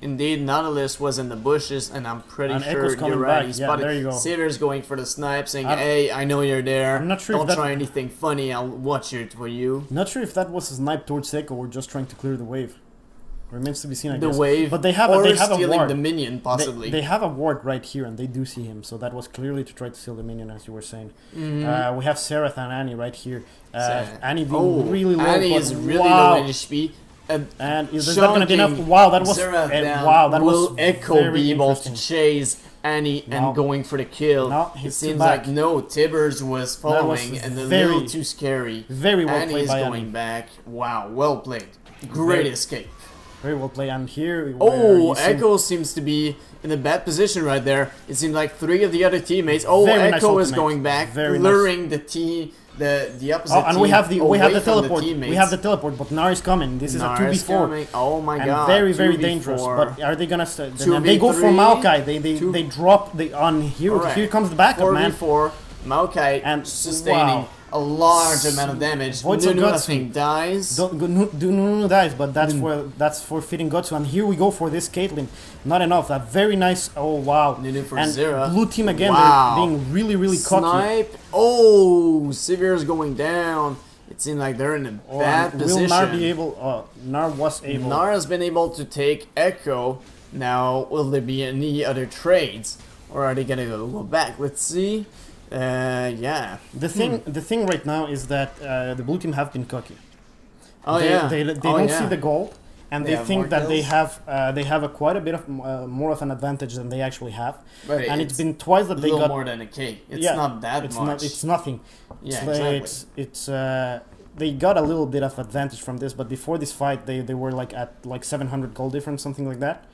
Indeed, Nautilus was in the bushes, and I'm pretty And sure Echo's you're coming right. back. He Yeah, spotted there you go. Sivir's going for the snipe, saying, I- "Hey, I know you're there. I'm not sure if Don't that- try anything funny. I'll watch it for you." Not sure if that was a snipe towards Echo or just trying to clear the wave. Remains to be seen, I The guess. wave, But they have or a stealing ward. the minion, possibly. They have a ward right here, and they do see him. So that was clearly to try to steal the minion, as you were saying. Mhm. We have Serath and Annie right here. Sad. Annie being really low. Annie but is really wow. low in HP. And is that going to be enough? Chunking Wow, that was Xerath down. wow. That Will was Echo very be able to interesting. chase Annie and No. going for the kill? No, It he's too seems back. like no. Tibbers was following and a very- little too scary. Very well Annie played is by going Annie. back. Wow, well played. Great Very- escape. Very well played. And here, where Oh, you see- Echo seems to be in a bad position right there. It seems like three of the other teammates. Oh, Very nice Echo is ultimate. going back, Very nice. luring the opposite Oh, and team we have the away from teleport. teammates. We have the teleport, but Nar is coming. This is a Nars 2v4. coming. Oh my And god. very 2v4. dangerous. But are they gonna? And 2v3. they go for Maokai. They Two- drop the on here. Alright. Here comes the backup, man. 4v4. Maokai And sustaining wow. a large amount of damage. Void Nunu, I Gotsu. think, dies. Nunu dies, but that's for fitting Gotsu. And here we go for this Caitlyn. Not enough. That very nice. Oh wow. Nunu for and Zera. blue team again. Wow. They're being really cocky. Snipe. Oh, Severe's going down. It seemed like they're in a bad position. Will Nar be able? Nar was able. Nar has been able to take Echo. Now, will there be any other trades, or are they gonna go back? Let's see. Yeah. The thing right now is that the blue team have been cocky. Oh they, yeah. They don't see the gold, and They they have think more that they kills? have a quite a bit of more of an advantage than they actually have. But And it's been twice that a they little got. more than a K. It's Yeah, not that It's much. not. It's nothing. Yeah, It's they got a little bit of advantage from this, but before this fight, they were like at like 700 gold difference, something like that.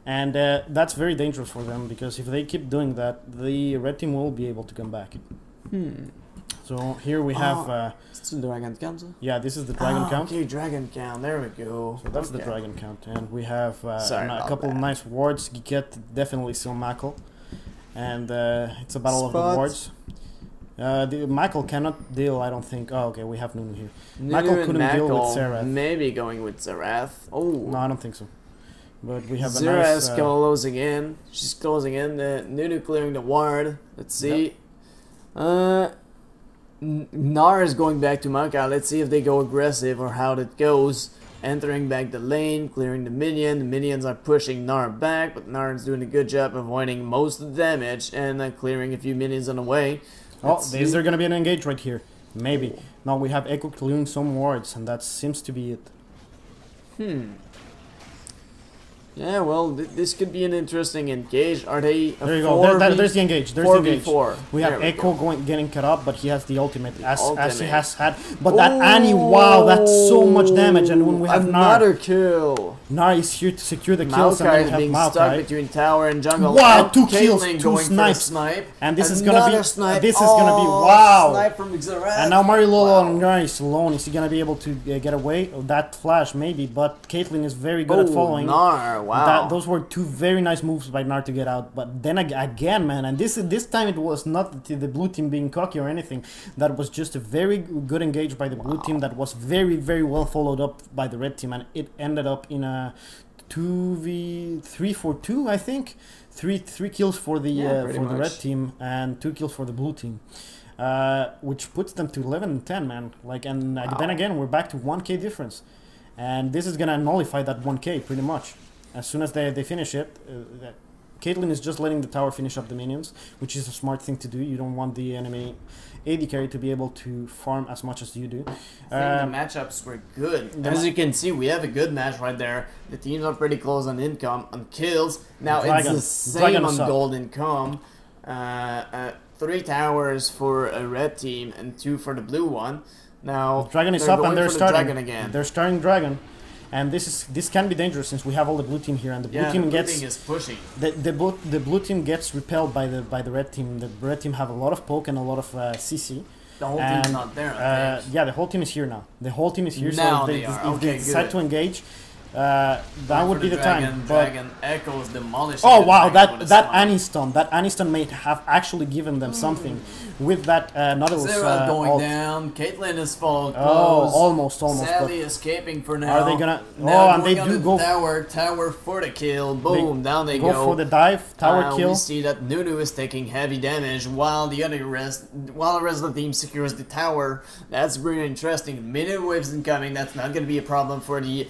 And that's very dangerous for them, because if they keep doing that, the red team will be able to come back. So here we have, Still dragon count. yeah, this is the dragon count. Okay, dragon count. There we go. So that's the Okay. dragon count, and we have Sorry a about couple of that. nice wards. Giket definitely still Mackle, and it's a battle of the Spot. wards. The Mackle cannot deal, I don't think. Oh, okay, we have Nunu here. Nunu Michael and couldn't deal with Michael Zerath. Maybe going with Zerath. Oh. No, I don't think so. But we have a Zerath nice. closing in. She's closing in. Nunu clearing the ward. Let's see. Nar is going back to Maokai. Let's see if they go aggressive or how that goes. Entering back the lane, clearing the minion. The minions are pushing Nar back, but Nar is doing a good job avoiding most of the damage and clearing a few minions on the way. Oh, Let's is see. there gonna be an engage right here? Maybe. Now we have Echo clearing some wards, and that seems to be it. Yeah, well, this could be an interesting engage. Are they? There you go. There's the engage. There's the engage. 4v4. We have There we Echo go. getting cut up, but he has the ultimate, as he ultimate. has had. But that Annie, wow, that's so much damage. And when we have another Nar, kill. Nar is here to secure the kills, and Maokai then is we have being stuck Maokai. between tower and jungle. Wow, and 2 Caitlyn kills, 2 going for the snipes. snipe. And this is gonna be. Another snipe. This is gonna be wow. Snipe from Xerath. And now Marilolo and Nar is alone. Is he gonna be able to get away? Oh, that flash maybe, but Caitlyn is very good at following. Nar, wow. Those were 2 very nice moves by Nar to get out. But then again, man, and this time it was not the blue team being cocky or anything. That was just a very good engage by the blue team that was very well followed up by the red team, and it ended up in a 2v3 for 2, I think. Three kills for the pretty red much. team and 2 kills for the blue team. Which puts them to 11 and 10, man. Like, and then again, we're back to 1k difference, and this is gonna nullify that 1k pretty much. As soon as they finish it, Caitlyn is just letting the tower finish up the minions, which is a smart thing to do. You don't want the enemy AD carry to be able to farm as much as you do. I think the matchups were good. As you can see, we have a good match right there. The teams are pretty close on income, on kills. Now Dragon. it's the Dragon same on is up. gold income. 3 towers for a red team and 2 for the blue one. Now Dragon is they're up, and going they're for the starting. dragon again. They're starting Dragon, and this can be dangerous since we have all the blue team here, and the blue Yeah, team the blue gets team is pushing. the blue team gets repelled by the red team. The red team have a lot of poke and a lot of CC. The whole And, team's not there. I think. yeah, the whole team is here now. The whole team is here. Now so they if are. if they Okay, decide good. to engage, that Going would for be the dragon. time. But Dragon echoes demolishing. oh the wow, dragon with a that snipe. Annie stun may have actually given them something with that Nautilus Zera going ult. down. Caitlyn is followed Oh, close. almost. Sadly escaping for now. Are they gonna? Now Oh, and they going do onto go the tower for the kill. Boom, down they go for the dive tower We kill. see that Nunu is taking heavy damage while the rest of the team secures the tower. That's really interesting. Minion waves incoming. That's not going to be a problem for the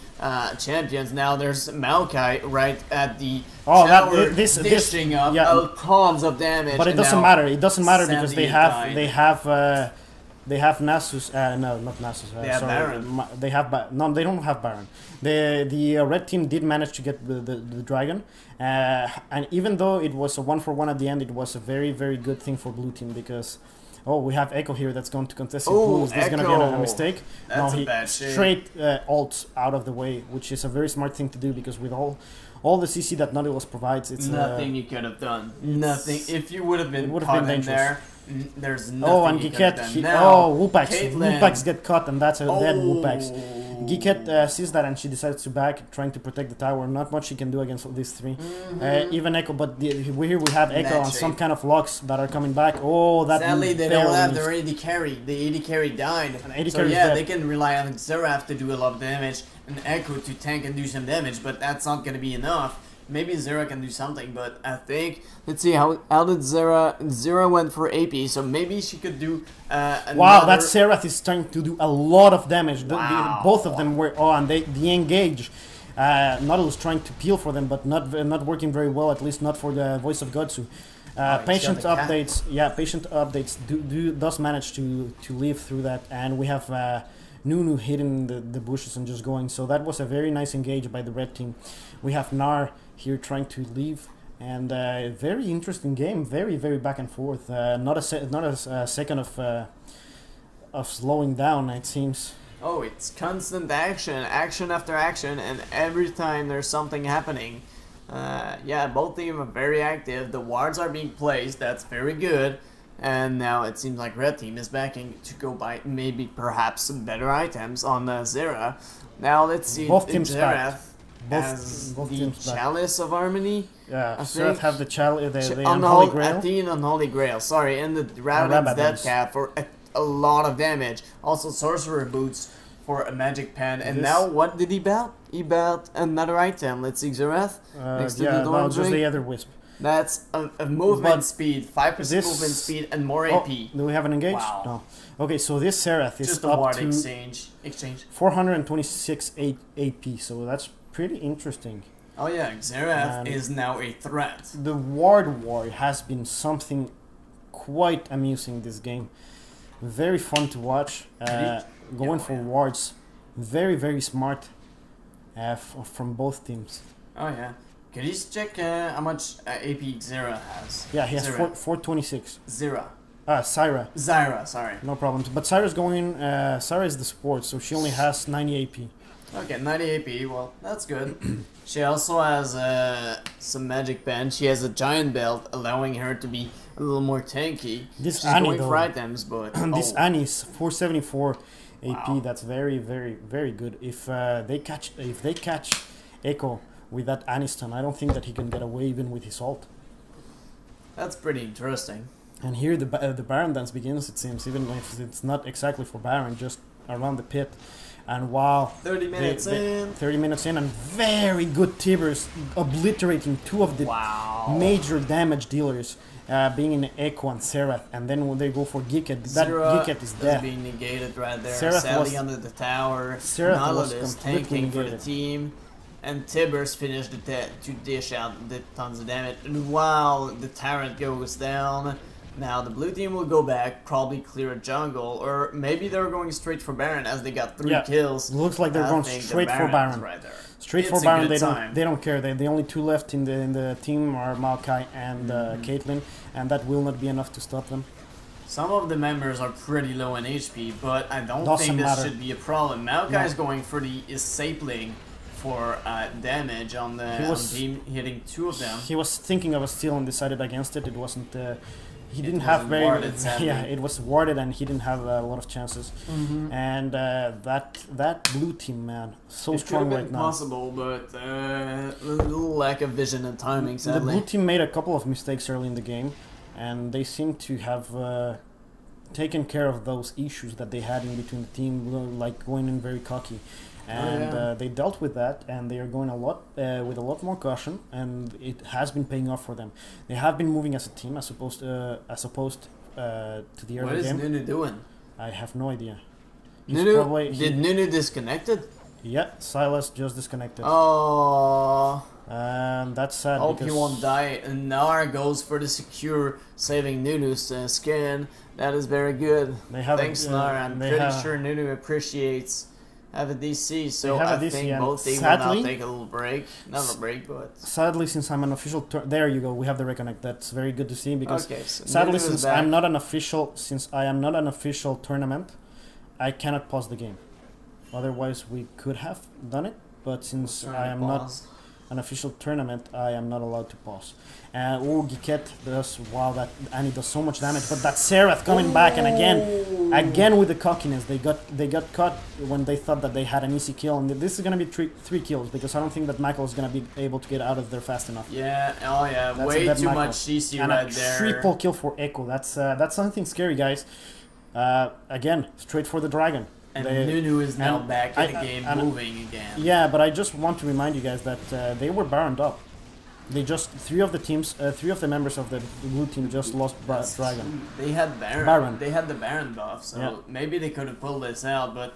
champions. Now there's Maokai right at the Oh, tower this dishing up yeah. tons of damage. But it and doesn't now matter. It doesn't matter because Sandy died. they have Nasus. No, not Nasus. They have sorry. Baron. They have no. They don't have Baron. The red team did manage to get the dragon, and even though it was a 1-for-1 at the end, it was a very good thing for blue team because. Oh, we have Echo here that's going to contest it. Oh, Is this going to be Echo. a mistake? That's no, a he bad shame. straight ults out of the way, which is a very smart thing to do because with all the CC that Nautilus provides, it's nothing you could have done. Nothing. If you would have been would've caught been in dangerous. there, there's nothing Oh, and you could have Giket, done. Now, Wupax. Caitlyn. Wupax get caught, and that's a dead Wupax. Geeket sees that and she decides to back, trying to protect the tower. Not much she can do against these three. Even Echo, but here we have Echo on some kind of locks that are coming back. Oh, that sadly they don't have their AD carry. The AD carry died. So yeah, they can rely on Xerath to do a lot of damage and Echo to tank and do some damage, but that's not gonna be enough. Maybe Xerath can do something, but I think, let's see, how did Xerath went for AP, so maybe she could do wow, that Xerath is trying to do a lot of damage. Both of them were, and the engage. Nautilus trying to peel for them, but not working very well, at least not for the Voice of Godsu. Patient updates, patient updates does manage to live through that, and we have Nunu hitting the bushes and just going, so that was a very nice engage by the red team. We have Gnar here trying to leave, and very interesting game, very back and forth. Not a second of slowing down, it seems. Oh, it's constant action after action, and every time there's something happening. Yeah, both teams are very active. The wards are being placed. That's very good. And now it seems like red team is backing to go buy maybe perhaps some better items on Xerath. Now let's see. Both teams Xerath both the teams Chalice of Harmony. Yeah, Xerath have the Chalice, the Unholy Grail. The Unholy Grail, sorry, and the Rabadon's Death Cap for a lot of damage. Also Sorcerer Boots for a Magic Pen. And now what did he belt? He belt another item. Let's see, Xerath. Next to the no, just the other Wisp. That's a movement speed, 5% movement speed, and more AP. Do we have an engage? Wow. No. Okay, so this Xerath is just up ward to exchange. 426 AP, so that's pretty interesting. Oh yeah, Xerath is now a threat. The ward war has been something quite amusing this game. Very fun to watch. Going for wards. Very smart from both teams. Oh yeah. Can you just check how much AP Xerath has? Yeah, he has 426. Xerath. Syra. Zyra, sorry. No problem. But Syra's going... Syra is the support, so she only has 90 AP. Okay, 90 AP, well, that's good. She also has some magic pen. She has a giant belt, allowing her to be a little more tanky. This She's Annie, going though, for items, but... this Annie's 474 AP, Wow. that's very good. If they catch Echo with that Annie stun, I don't think that he can get away even with his ult. That's pretty interesting. And here the Baron dance begins, it seems, even if it's not exactly for Baron, just around the pit. And wow, 30 minutes in. 30 minutes in, and very good Tibers obliterating two of the major damage dealers, being in Echo and Xerath. And then when they go for Geeket, that Geeket is dead. being negated right there. Xerath Sally under the tower. Nautilus tanking for the team. And Tibers finished to dish out tons of damage. And while the Tyrant goes down, now the blue team will go back, probably clear a jungle, or maybe they're going straight for Baron as they got 3 kills. Looks like they're going straight for Baron. Right there. Straight for Baron. They don't care. The only 2 left in the team are Maokai and Caitlyn, and that will not be enough to stop them. Some of the members are pretty low in HP, but I don't think this should be a problem. Maokai is going for the Sapling for damage on the team, hitting 2 of them. He was thinking of a steal and decided against it. It wasn't. He didn't have very. Warded, it was warded, and he didn't have a lot of chances. And that blue team, man, so strong right now. Possible, but a little lack of vision and timing. Sadly, the blue team made a couple of mistakes early in the game, and they seem to have taken care of those issues that they had in between the team, like going in very cocky. And they dealt with that, and they are going with a lot more caution, and it has been paying off for them. They have been moving as a team, as opposed to the early game. What is Nunu doing? I have no idea. Did Nunu disconnected? Yeah, Silas just disconnected. Oh. And that's sad. Hope he won't die. And Gnar goes for the secure, saving Nunu's skin. That is very good. Thanks, Gnar. I'm pretty sure Nunu appreciates. Have a DC, so I think both teams will now take a little break. Not a break, but... Sadly, since I'm an official... There you go, we have the reconnect. That's very good to see, because so sadly, since I am not an official tournament, I cannot pause the game. Otherwise, we could have done it, but since I am not... an official tournament, I am not allowed to pause. Giket does, wow, that Annie does so much damage, but that Seraph coming back, and again with the cockiness, they got caught when they thought that they had an easy kill, and this is gonna be three kills, because I don't think that Michael is gonna be able to get out of there fast enough. Yeah, oh yeah, That's way too Michael. much CC And right a there. triple kill for Echo. That's something scary, guys. Again, straight for the dragon. And Nunu is now back in the game, and moving again. Yeah, but I just want to remind you guys that they were baroned up. They just three of the members of the blue team just lost dragon. They had Baron. They had the Baron buff, so maybe they could have pulled this out. But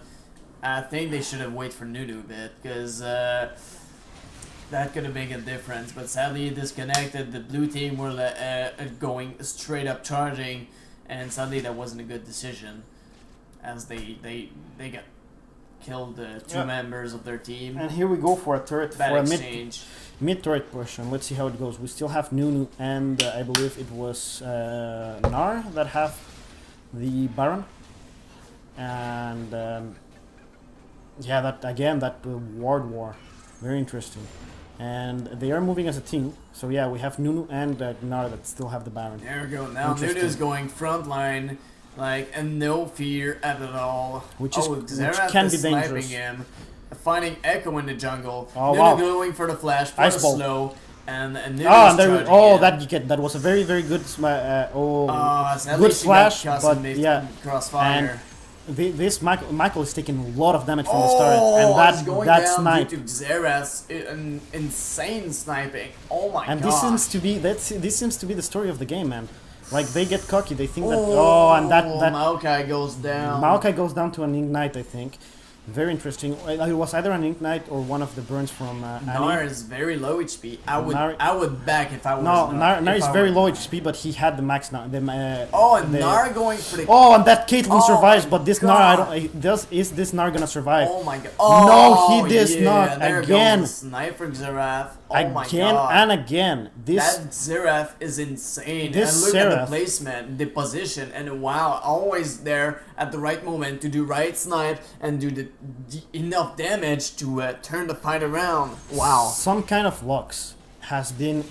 I think they should have waited for Nunu a bit, because that could have made a difference. But sadly, it disconnected. The blue team were going straight up charging, and sadly that wasn't a good decision, as they got killed two members of their team. And here we go for a turret, Bad for a exchange. mid turret push, and let's see how it goes. We still have Nunu and I believe it was Gnar that have the Baron, and yeah, that ward war, very interesting. And they are moving as a team, so yeah, we have Nunu and Gnar that still have the Baron. There we go. Now Nunu's going front line, like, and no fear at all. Which Xerath can is be sniping dangerous. him, finding Echo in the jungle. Oh, Nunu wow. going for the flash, for Ice the ball. slow, and Nunu's that was a very good sadly good she flash, got but missed yeah, crossfire. this Michael is taking a lot of damage from the start, It's and going that down snipe. due to Xerath's insane sniping. Oh my god! And this seems to be the story of the game, man. Like, they get cocky, they think that Maokai goes down. Maokai goes down to an Ignite, I think. Very interesting. It was either an Ignite or one of the burns from Gnar is very low HP. I would back if I was. No, Gnar is very low HP, but he had the max now. Gnar going for the. Oh, and that Caitlyn survives, but this God. Gnar, is this Gnar gonna survive? Oh my god! No, he does not. There Again. goes the sniper Xerath. Oh my Again god! and again. That Xerath is insane. This And look at Xerath. the placement, the position, and wow, always there at the right moment to do right snipe and do the enough damage to turn the fight around. Wow. Some kind of Lux has been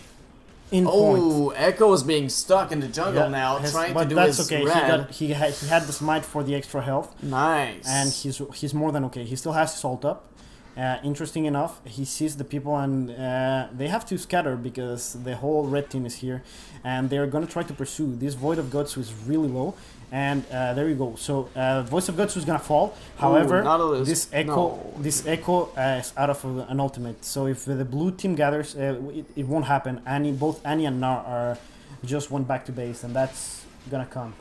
in point. Oh, Echo is being stuck in the jungle now, trying to do his red. He had the smite for the extra health. Nice. And he's more than okay. He still has his ult up. Interesting enough, he sees the people, and they have to scatter because the whole red team is here, and they're gonna try to pursue. This Void of Gotsu is really low, and there you go. So Voice of Gotsu is gonna fall. However, this Echo is out of an ultimate. So if the blue team gathers, it won't happen. Both Annie and Gnar are just one back to base, and that's gonna come.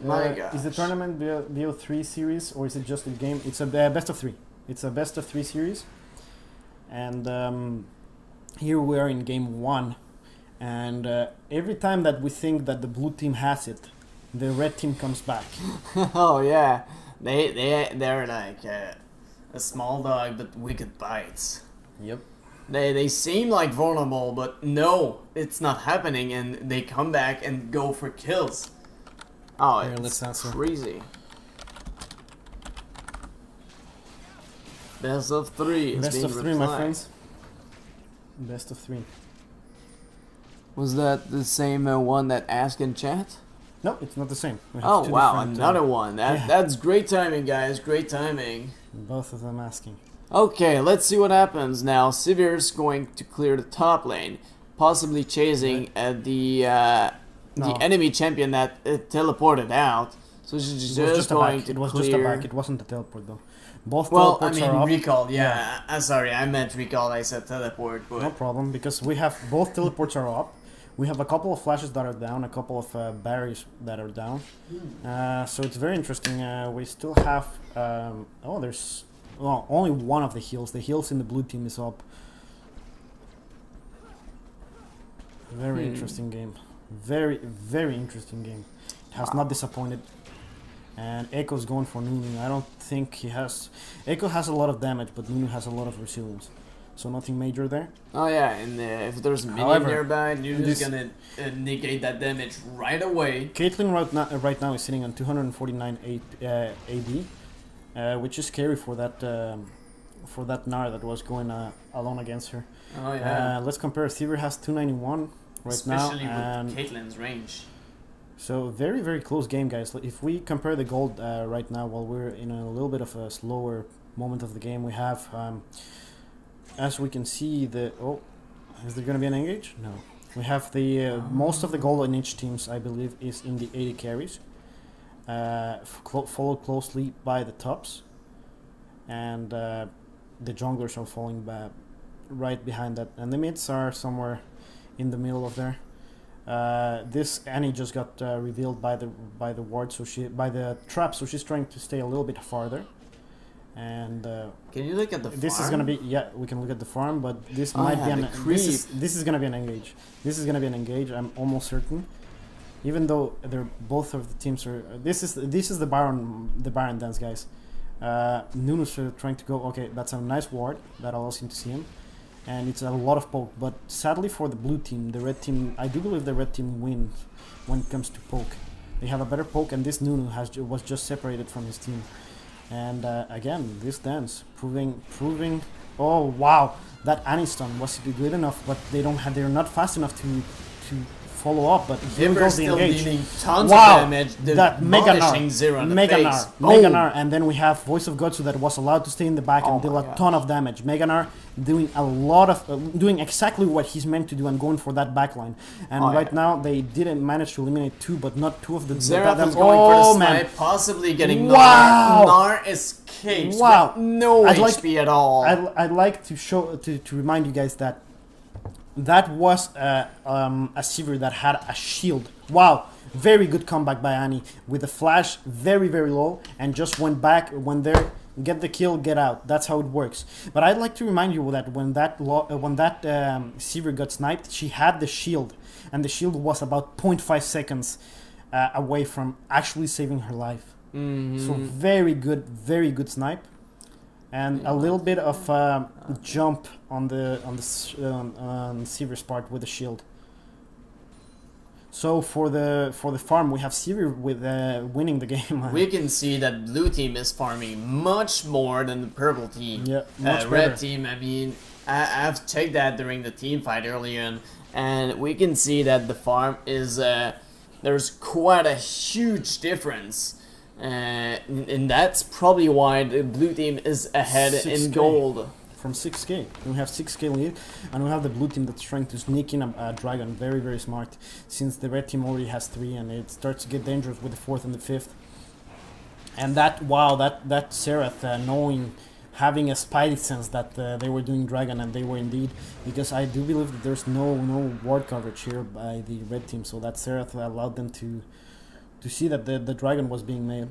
My gosh. Is the tournament BO3 series, or is it just a game? It's a best of 3. It's a best of 3 series, and here we are in game 1, and every time that we think that the blue team has it, the red team comes back. Oh yeah, they're like a small dog but wicked bites. Yep. They seem like vulnerable, but no, it's not happening, and they come back and go for kills. Oh, Here, let's it's answer. crazy. Best of 3. It's Best being of 3, replied. my friends. Best of 3. Was that the same one that asked in chat? No, it's not the same. We have Oh two wow, different, another one. That's great timing, guys. Great timing. Both of them asking. Okay, let's see what happens now. Sivir's going to clear the top lane, possibly chasing the enemy champion that teleported out. So she's just going to It was clear. just a back. It wasn't a teleport though. Both Well, I teleports mean are up. recall. Yeah, sorry, I meant recall. I said teleport, but No problem, because we have both teleports are up. We have a couple of flashes that are down, a couple of barriers that are down. So it's very interesting. We still have... there's only one of the heals. The heals in the blue team is up. Very interesting game. Very, very interesting game. It has not disappointed. And Echo's going for Nunu. I don't think he has... Echo has a lot of damage, but Nunu has a lot of resilience. So nothing major there. oh yeah, and if there's a minion However, nearby, Nunu's this- gonna negate that damage right away. Caitlyn right now is sitting on 249 AD, which is scary for that that Gnar that was going alone against her. Oh yeah. Let's compare. Sivir has 291 right Especially now, with Caitlyn's range. so very, very close game, guys. If we compare the gold right now, while we're in a little bit of a slower moment of the game, we have, as we can see, is there going to be an engage? No. We have the most of the gold in each teams, I believe, is in the AD carries, followed closely by the tops, and the junglers are falling back right behind that, and the mids are somewhere in the middle of there. This Annie just got revealed by the ward, by the trap, so she's trying to stay a little bit farther. And can you look at the farm? this is gonna be, yeah, we can look at the farm, but this might be an this is gonna be an engage. This is gonna be an engage. I'm almost certain, even though they're both of the teams are. This is the Baron dance, guys. Nunu's trying to go. Okay, that's a nice ward that allows him to see him, and it's a lot of poke. But sadly for the blue team, the red team, I do believe the red team wins when it comes to poke. They have a better poke, and this Nunu was just separated from his team. And again, this dance proving. Oh wow, that Annie stun was good enough, but they're not fast enough to follow up. But here we go, the engage. Tons Wow, of damage. that Mega Gnar, Mega Gnar, and then we have Voice of Gotsu that was allowed to stay in the back and deal a ton of damage. Mega Gnar doing a lot of doing exactly what he's meant to do and going for that backline. And right now they didn't manage to eliminate two, but not two of the. Xerath is going for the snipe, possibly getting Wow. Gnar escapes. Wow, no HP at all. I'd like to show to remind you guys that was a Sivir that had a shield. Wow, very good comeback by Annie with a flash, very, very low, and just went back when there. Get the kill, get out. That's how it works. But I'd like to remind you that when that Sivir got sniped, she had the shield, and the shield was about 0.5 seconds away from actually saving her life. So very good snipe, and a little bit of jump on the Sivir's part with the shield. So for the farm, we have Sivir with winning the game. We can see that blue team is farming much more than the purple team. Yeah, much red better. team, I mean, I've checked that during the team fight earlier, and we can see that the farm is there's quite a huge difference, and that's probably why the blue team is ahead in gold. From 6k. We have 6k lead, and we have the blue team that's trying to sneak in a dragon. Very, very smart, since the red team already has 3, and it starts to get dangerous with the 4th and the 5th. And that Xerath having a spidey sense that they were doing dragon, and they were indeed, because I do believe that there's no ward coverage here by the red team, so that Xerath allowed them to see that the dragon was being made.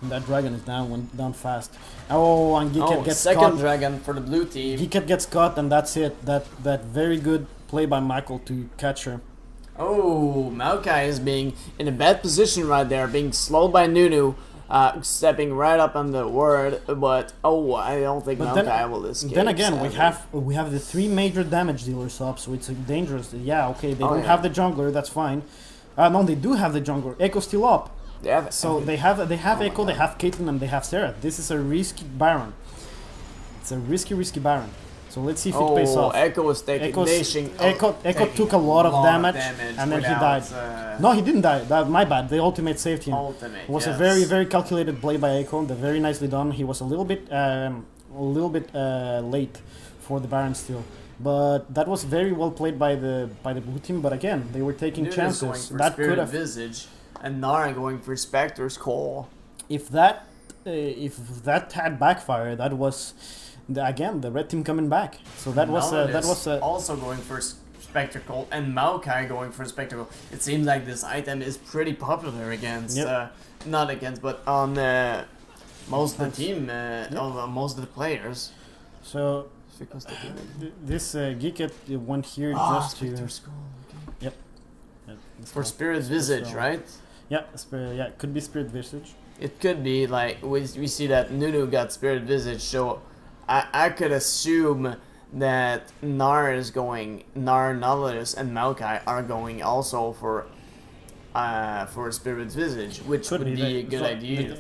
And that dragon is went down fast. Oh, and Geeket gets second caught. Dragon for the blue team. Geeket gets caught, and that's it. That very good play by Michael to catch her. Oh, Maokai is being in a bad position right there, being slowed by Nunu, stepping right up on the ward. But I don't think Maokai will escape. Then again, we have the 3 major damage dealers up, so it's dangerous. Yeah, okay, they don't have the jungler. That's fine. No, they do have the jungler. Echo's still up. So they have Echo, they have Caitlyn, and they have Xerath. This is a risky Baron. It's a risky Baron. So let's see if it pays off. Echo was taking Echo took a lot of damage, and then he died. No, he didn't die. My bad. The ultimate saved him. It was a very calculated play by Echo. Very nicely done. He was a little bit late for the Baron still. But that was very well played by the blue team. But again, they were taking chances. That could have Visage. And Nara going for Spectre's Call. If that had backfire, that was again the red team coming back. So that was also going for Spectacle, and Maokai going for Spectacle. It seems like this item is pretty popular against not against, but on most of the team, most of the players. So this Geeket went here just to. Yep. For Spirit Visage, right? Yeah, it could be Spirit Visage. It could be, like, we see that Nunu got Spirit Visage, so I could assume that Nautilus and Maokai are going also for Spirit Visage, which would be a good idea.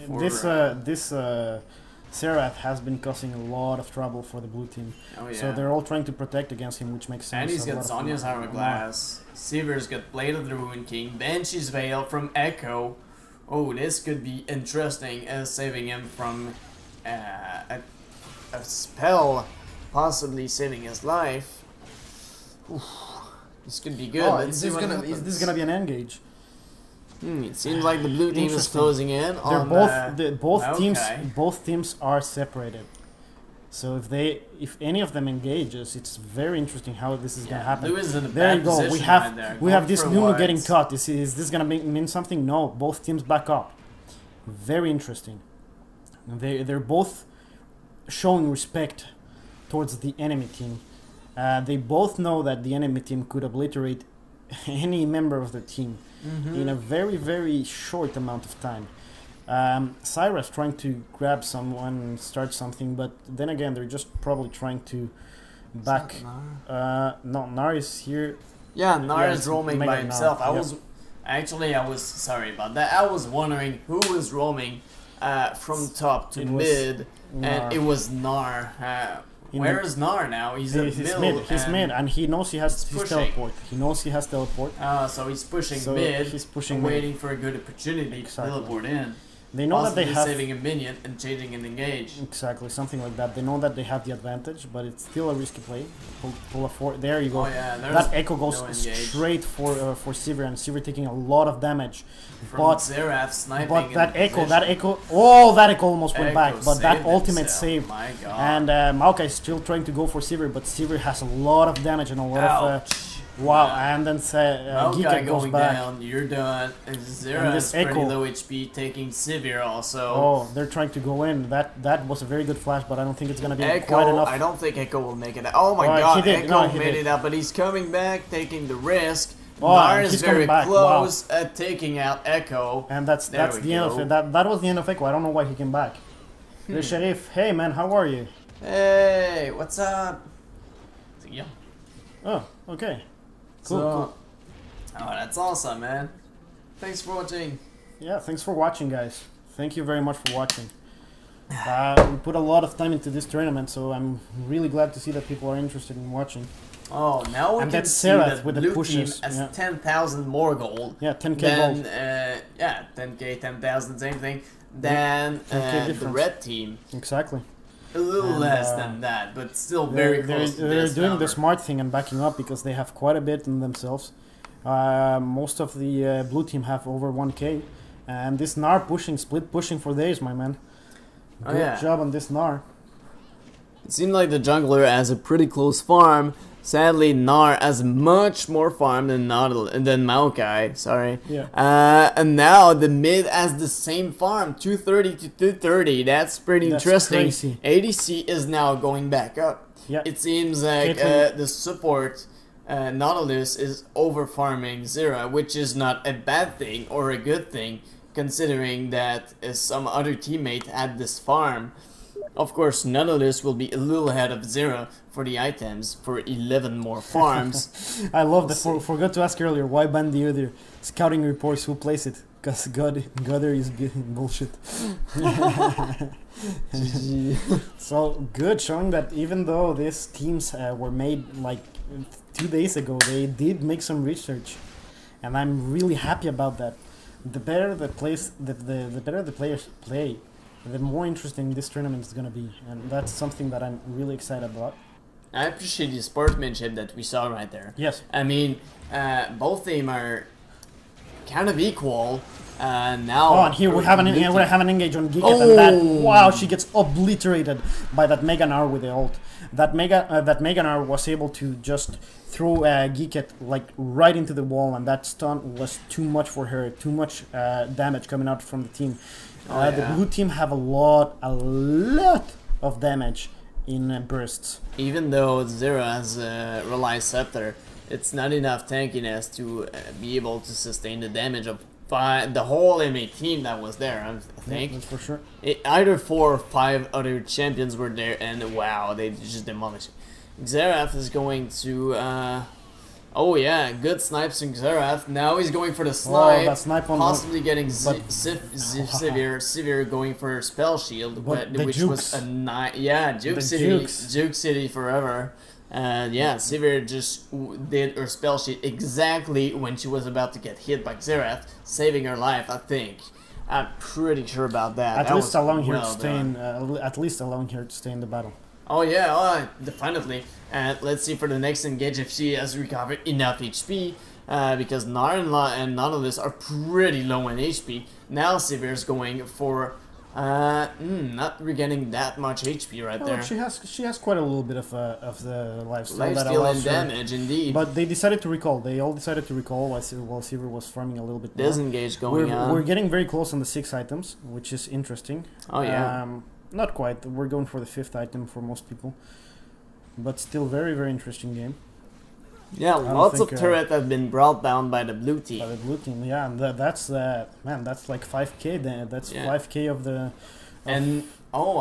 Seraph has been causing a lot of trouble for the blue team. Oh yeah. So they're all trying to protect against him, which makes sense. And he's A got lot of Sonya's fun. Hourglass. Seaver's got Blade of the Ruined King. Banshee's Veil from Echo. Oh, this could be interesting as saving him from a spell, possibly saving his life. Oof. This could be good. Oh, Let's see what is happens. this gonna be an engage? It seems like the blue team is Interesting. closing in They're on both teams are separated. So if any of them engages, it's very interesting how this is gonna happen. Blue is in a There you bad go. position We have right there. we have Going this for Nunu what? getting caught. Is this gonna mean something? No, both teams back up. Very interesting. They're both showing respect towards the enemy team. They both know that the enemy team could obliterate any member of their team in a very short amount of time. Cyrus trying to grab someone and start something, but then again they're just probably trying to back. No, Nar is here. Yeah, Nar Yeah, is it's roaming Mega by Nar, himself. yeah. I was sorry about that. I was wondering who was roaming from top to It was mid, Nar. and it was Nar. Where is Nar now? He's in He's middle. mid. He's mid, and he knows he has his pushing. teleport. He knows he has teleport. So he's pushing So mid. he's pushing and mid. waiting for a good opportunity Exactly. to teleport in. They know that they Possibly have saving a minion and changing an engage. exactly something like that. They know that they have the advantage, but it's still a risky play. Pull a four. There you go. Oh yeah, there's That echo goes no engage. straight for Sivir, and Sivir taking a lot of damage. From But Seraph sniping. but in that echo, position. oh, that echo almost went Echo back. But that saved ultimate himself. saved. My God. And Maokai is still trying to go for Sivir, but Sivir has a lot of damage and a lot of Ouch. wow. Yeah. And then Maokai Geeket goes going back. down, you're done. And Zera And this is pretty Echo. low HP, taking Sivir also. Oh, they're trying to go in. That was a very good flash, but I don't think it's gonna be quite Echo, enough. I don't think Echo will make it out. Oh my Oh, he God, did. Echo No, he made did. it out, but he's coming back, taking the risk. Oh, Nar and is he's very coming back. close at taking out Echo. And that's There we the end of go. it. That was the end of Echo. I don't know why he came back. The Sheriff, hey man, how are you? Hey, what's up? Yeah. Oh, okay. Cool, So- cool. Oh, that's awesome, man. Thanks for watching. Yeah, thanks for watching, guys. Thank you very much for watching. We put a lot of time into this tournament, so I'm really glad to see that people are interested in watching. Oh, now we And can that's see Seraph that with the blue pushes, team has yeah. 10,000 more gold. Yeah, 10k Then, gold. yeah, 10k, 10,000, same thing. Then 10K the difference. red team, Exactly. a little And, less than that, but still very close to They're this doing number. the smart thing and backing up because they have quite a bit in themselves. Most of the blue team have over 1k. And this Nar pushing, split pushing for days, my man. Oh, Good yeah. job on this Nar. It seemed like the jungler has a pretty close farm. Sadly, Nar has much more farm than Maokai. Sorry. Yeah. And now the mid has the same farm, 230 to 230. That's pretty That's interesting. crazy. ADC is now going back up. Yeah. It seems like Caitlyn- the support Nautilus is over farming Zera, which is not a bad thing or a good thing, considering that some other teammate had this farm. Of course, Nautilus will be a little ahead of Zera for the items for 11 more farms. I love that. We'll see. Forgot to ask earlier why ban the other scouting reports. Who plays it? Because Godder is bullshit. So good, showing that even though these teams were made like 2 days ago, they did make some research, and I'm really happy about that. The better the better the players play, the more interesting this tournament is gonna be, and that's something that I'm really excited about. I appreciate the sportsmanship that we saw right there. Yes. I mean, both team are kind of equal. Now. Oh, and here we have an engage on Geeket, and that wow, she gets obliterated by that Mega Gnar with the ult. That Mega Gnar was able to just throw Geeket like right into the wall, and that stun was too much for her. Too much damage coming out from the team. The blue team have a lot of damage in bursts. Even though Zera has Relay Scepter, it's not enough tankiness to be able to sustain the damage of the whole enemy team that was there, I think. That's for sure. Either 4 or 5 other champions were there, and wow, they just demolished it. Xerath is going to... Oh yeah, good snipes from Xerath. Now he's going for the snipe, that snipe on possibly getting but- Sivir going for spell shield, But the which was jukes. Juke The City, jukes. Juke City forever. And yeah, Sivir just did her spell shield exactly when she was about to get hit by Xerath, saving her life. I think. I'm pretty sure about that. At That least was allowing her well to stay done. in. At least allowing her to stay in the battle. Oh yeah, definitely. And let's see for the next engage if she has recovered enough HP, because Gnar and Nautilus are pretty low in HP. Now Sivir's going for not regaining that much HP right there. Well, she has quite a little bit of the lifesteal that Lifesteal allows and her. damage, indeed. But they decided to recall. They all decided to recall while Sivir was farming a little bit more. Disengage going on. We're getting very close on the 6 items, which is interesting. Oh yeah. Not quite. We're going for the 5th item for most people. But still very, very interesting game. Yeah, don't lots of think, turret have been brought down by the blue team. By the blue team, yeah, and that's man, that's like 5k. That's Yeah. 5k of the. And oh,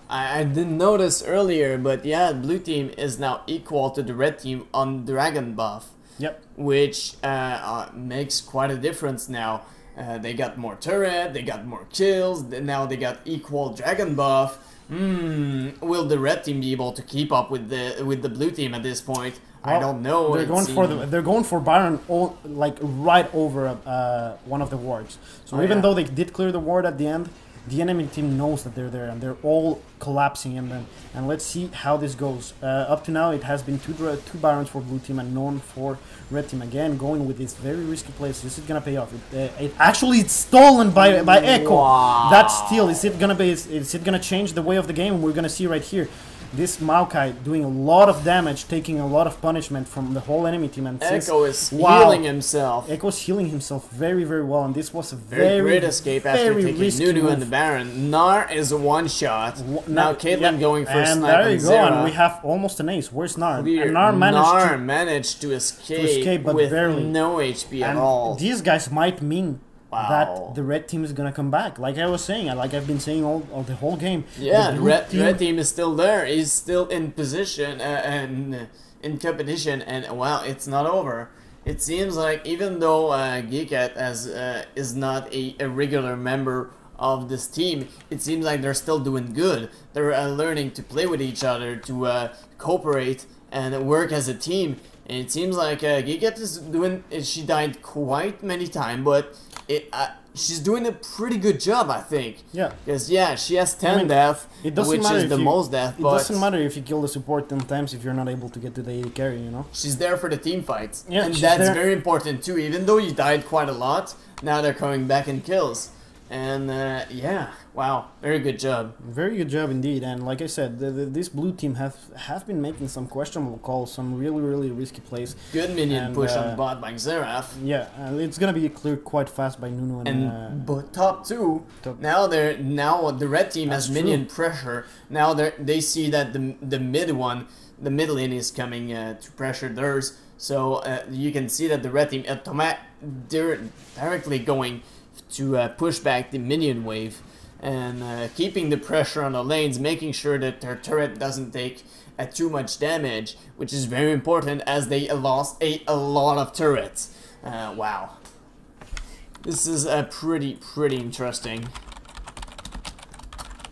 I didn't notice earlier, but yeah, blue team is now equal to the red team on dragon buff. Yep. Which makes quite a difference now. They got more turret, they got more kills, now they got equal dragon buff. Will the red team be able to keep up with the blue team at this point? I Well, don't know. They're going for Baron, like right over one of the wards. So Oh, even yeah. though they did clear the ward at the end, the enemy team knows that they're there and they're all collapsing in them. And let's see how this goes. Up to now, it has been two Barons for blue team and none for red team. Again, going with this very risky place. This is gonna pay off. It actually it's stolen by Echo. Wow. That steal is it gonna change the way of the game? We're gonna see right here. This Maokai doing a lot of damage, taking a lot of punishment from the whole enemy team. And Echo is wow. healing himself. Echo's healing himself very, very well, and this was a Very great escape after very taking risky Nunu move. and the Baron. Gnar is a one shot. Now Caitlyn yeah, going for and snipe there you and go, and Xerath. we have almost an ace. Where's Gnar? Clear. And Gnar managed to escape, but with barely. no HP at and all. these guys might mean Wow. that the red team is gonna come back. Like I was saying, like I've been saying all the whole game. Yeah, the the blue red team is still there. He's still in position and in competition, and well, it's not over. It seems like even though Geekat is not a regular member of this team, it seems like they're still doing good. They're learning to play with each other, to cooperate and work as a team. And it seems like Geekat is doing. She died quite many times, but she's doing a pretty good job, I think. Yeah. Because yeah, she has 10 death, It doesn't which matter is if the you- most death. It But doesn't matter if you kill the support 10 times if you're not able to get to the AD carry, you know? she's there for the team fights, Yeah, and she's that's there. very important too. Even though you died quite a lot, now they're coming back in kills. And yeah, wow, very good job. Very good job indeed, and like I said, this blue team have been making some questionable calls, some really, really risky plays. Good minion And, push on bot by Xerath. Yeah, it's gonna be cleared quite fast by Nunu And but top two, top- now the red team has That's minion pressure. Now they see that the middle lane is coming to pressure theirs. So you can see that the red team they're directly going to push back the minion wave and keeping the pressure on the lanes, making sure that their turret doesn't take too much damage, which is very important as they lost a lot of turrets. Wow. This is pretty interesting.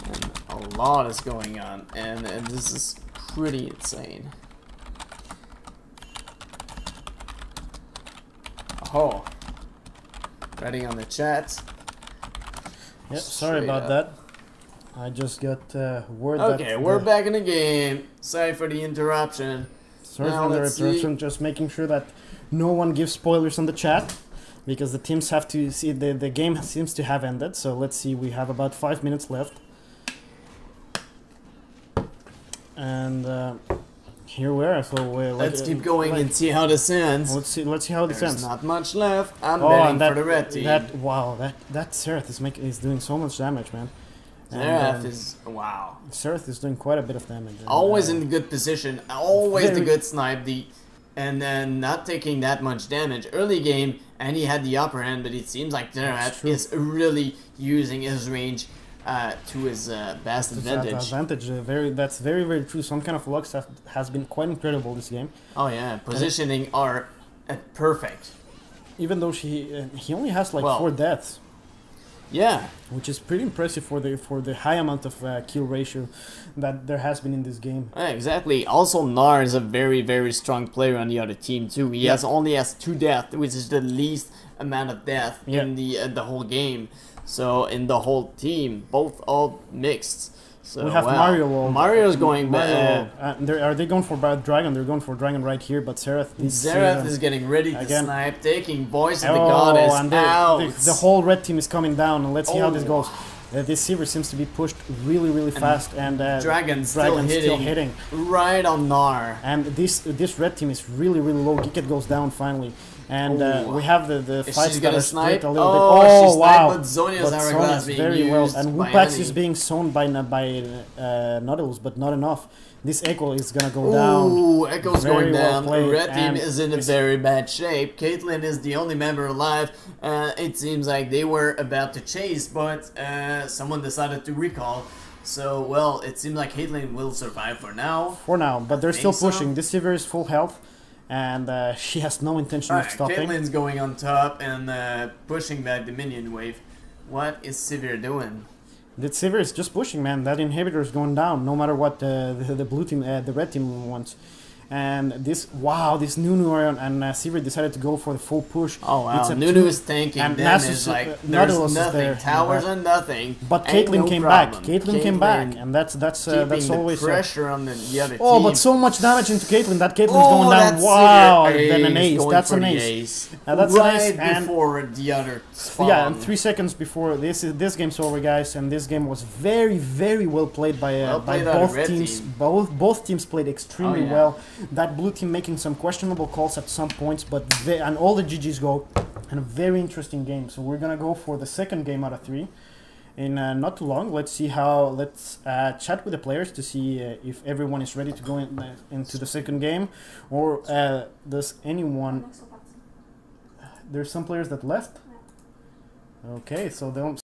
And a lot is going on, and this is pretty insane. Oh. Writing on the chat. Yeah, sorry Straight about up. that. I just got word Okay, that we're back in the game. Sorry for the interruption. Sorry Now for the let's see. interruption. Just making sure that no one gives spoilers on the chat, because the teams have to see the game seems to have ended. So let's see. We have about 5 minutes left, and here we are. So Let's keep going and see how this ends. Let's see how this There's ends. not much left. I'm Oh, betting and that for the red team. that Seraph is doing so much damage, man. And, Xerath is wow. Seraph is doing quite a bit of damage. And, Always in the good position. Always the very- good snipe. And then not taking that much damage early game, and he had the upper hand. But it seems like Xerath true. is really using his range to his best It's advantage. That's very very true. Some kind of luck has been quite incredible this game. Oh yeah, positioning are perfect. Even though he only has like Well, 4 deaths, Yeah, which is pretty impressive for the high amount of kill ratio that there has been in this game. exactly. Also, Gnar is a very strong player on the other team too. He only has 2 deaths, which is the least amount of death in the whole game. So in the whole team, both all mixed. So We have wow. Mario. Mario's going Mario. Are they going for Bad Dragon? They're going for Dragon right here, but Xerath Xerath is getting ready to again. snipe, taking Voice of the Goddess and out. the whole red team is coming down, and let's see how this goes. This Sivir seems to be pushed really fast, and Dragon's Dragon's still hitting right on Gnar. And this red team is really low. Geeket goes down finally, and we have the fights she's that gonna are snipe? split a little bit. Oh, she wow! sniped, but Zhonya's But hourglass Zhonya's being very well, used and by Wupax Annie. is being sown by Nautilus, but not enough. This Echo is gonna go down. Ooh, Echo's Very going well down. played, Red team and is in a very bad shape. Caitlyn is the only member alive. It seems like they were about to chase, but someone decided to recall. So, well, it seems like Caitlyn will survive for now. For now, but they're still think so. pushing. This Sivir is full health, and she has no intention of Alright, stopping. Caitlyn's going on top and pushing back the minion wave. What is Sivir doing? The Sivir is just pushing, man. That inhibitor is going down, no matter what the blue team, the red team wants. And this Nunu and Sivir decided to go for the full push. Oh wow, It's a Nunu two- is tanking and damage Nasus, like Nautilus there's is nothing, there. towers are nothing. But Ain't Caitlyn no came problem. back. Caitlyn came back, and that's Keeping always the pressure on the other oh, team. but so much damage into Caitlyn. That Caitlyn's Oh, going down. that's Wow, Sivir. then an ace. Going That's for an the ace. That's right nice, and before the other spawn. yeah, and 3 seconds before this game's over, guys, and this game was very well played by Well by played on the both red teams. team. Both teams played extremely Oh, yeah. well. That blue team making some questionable calls at some points, but and all the GGs go, and a very interesting game. So we're gonna go for the second game out of 3 in not too long. Let's see how. Let's chat with the players to see if everyone is ready to go into the second game, or does anyone? There's some players that left. Okay, so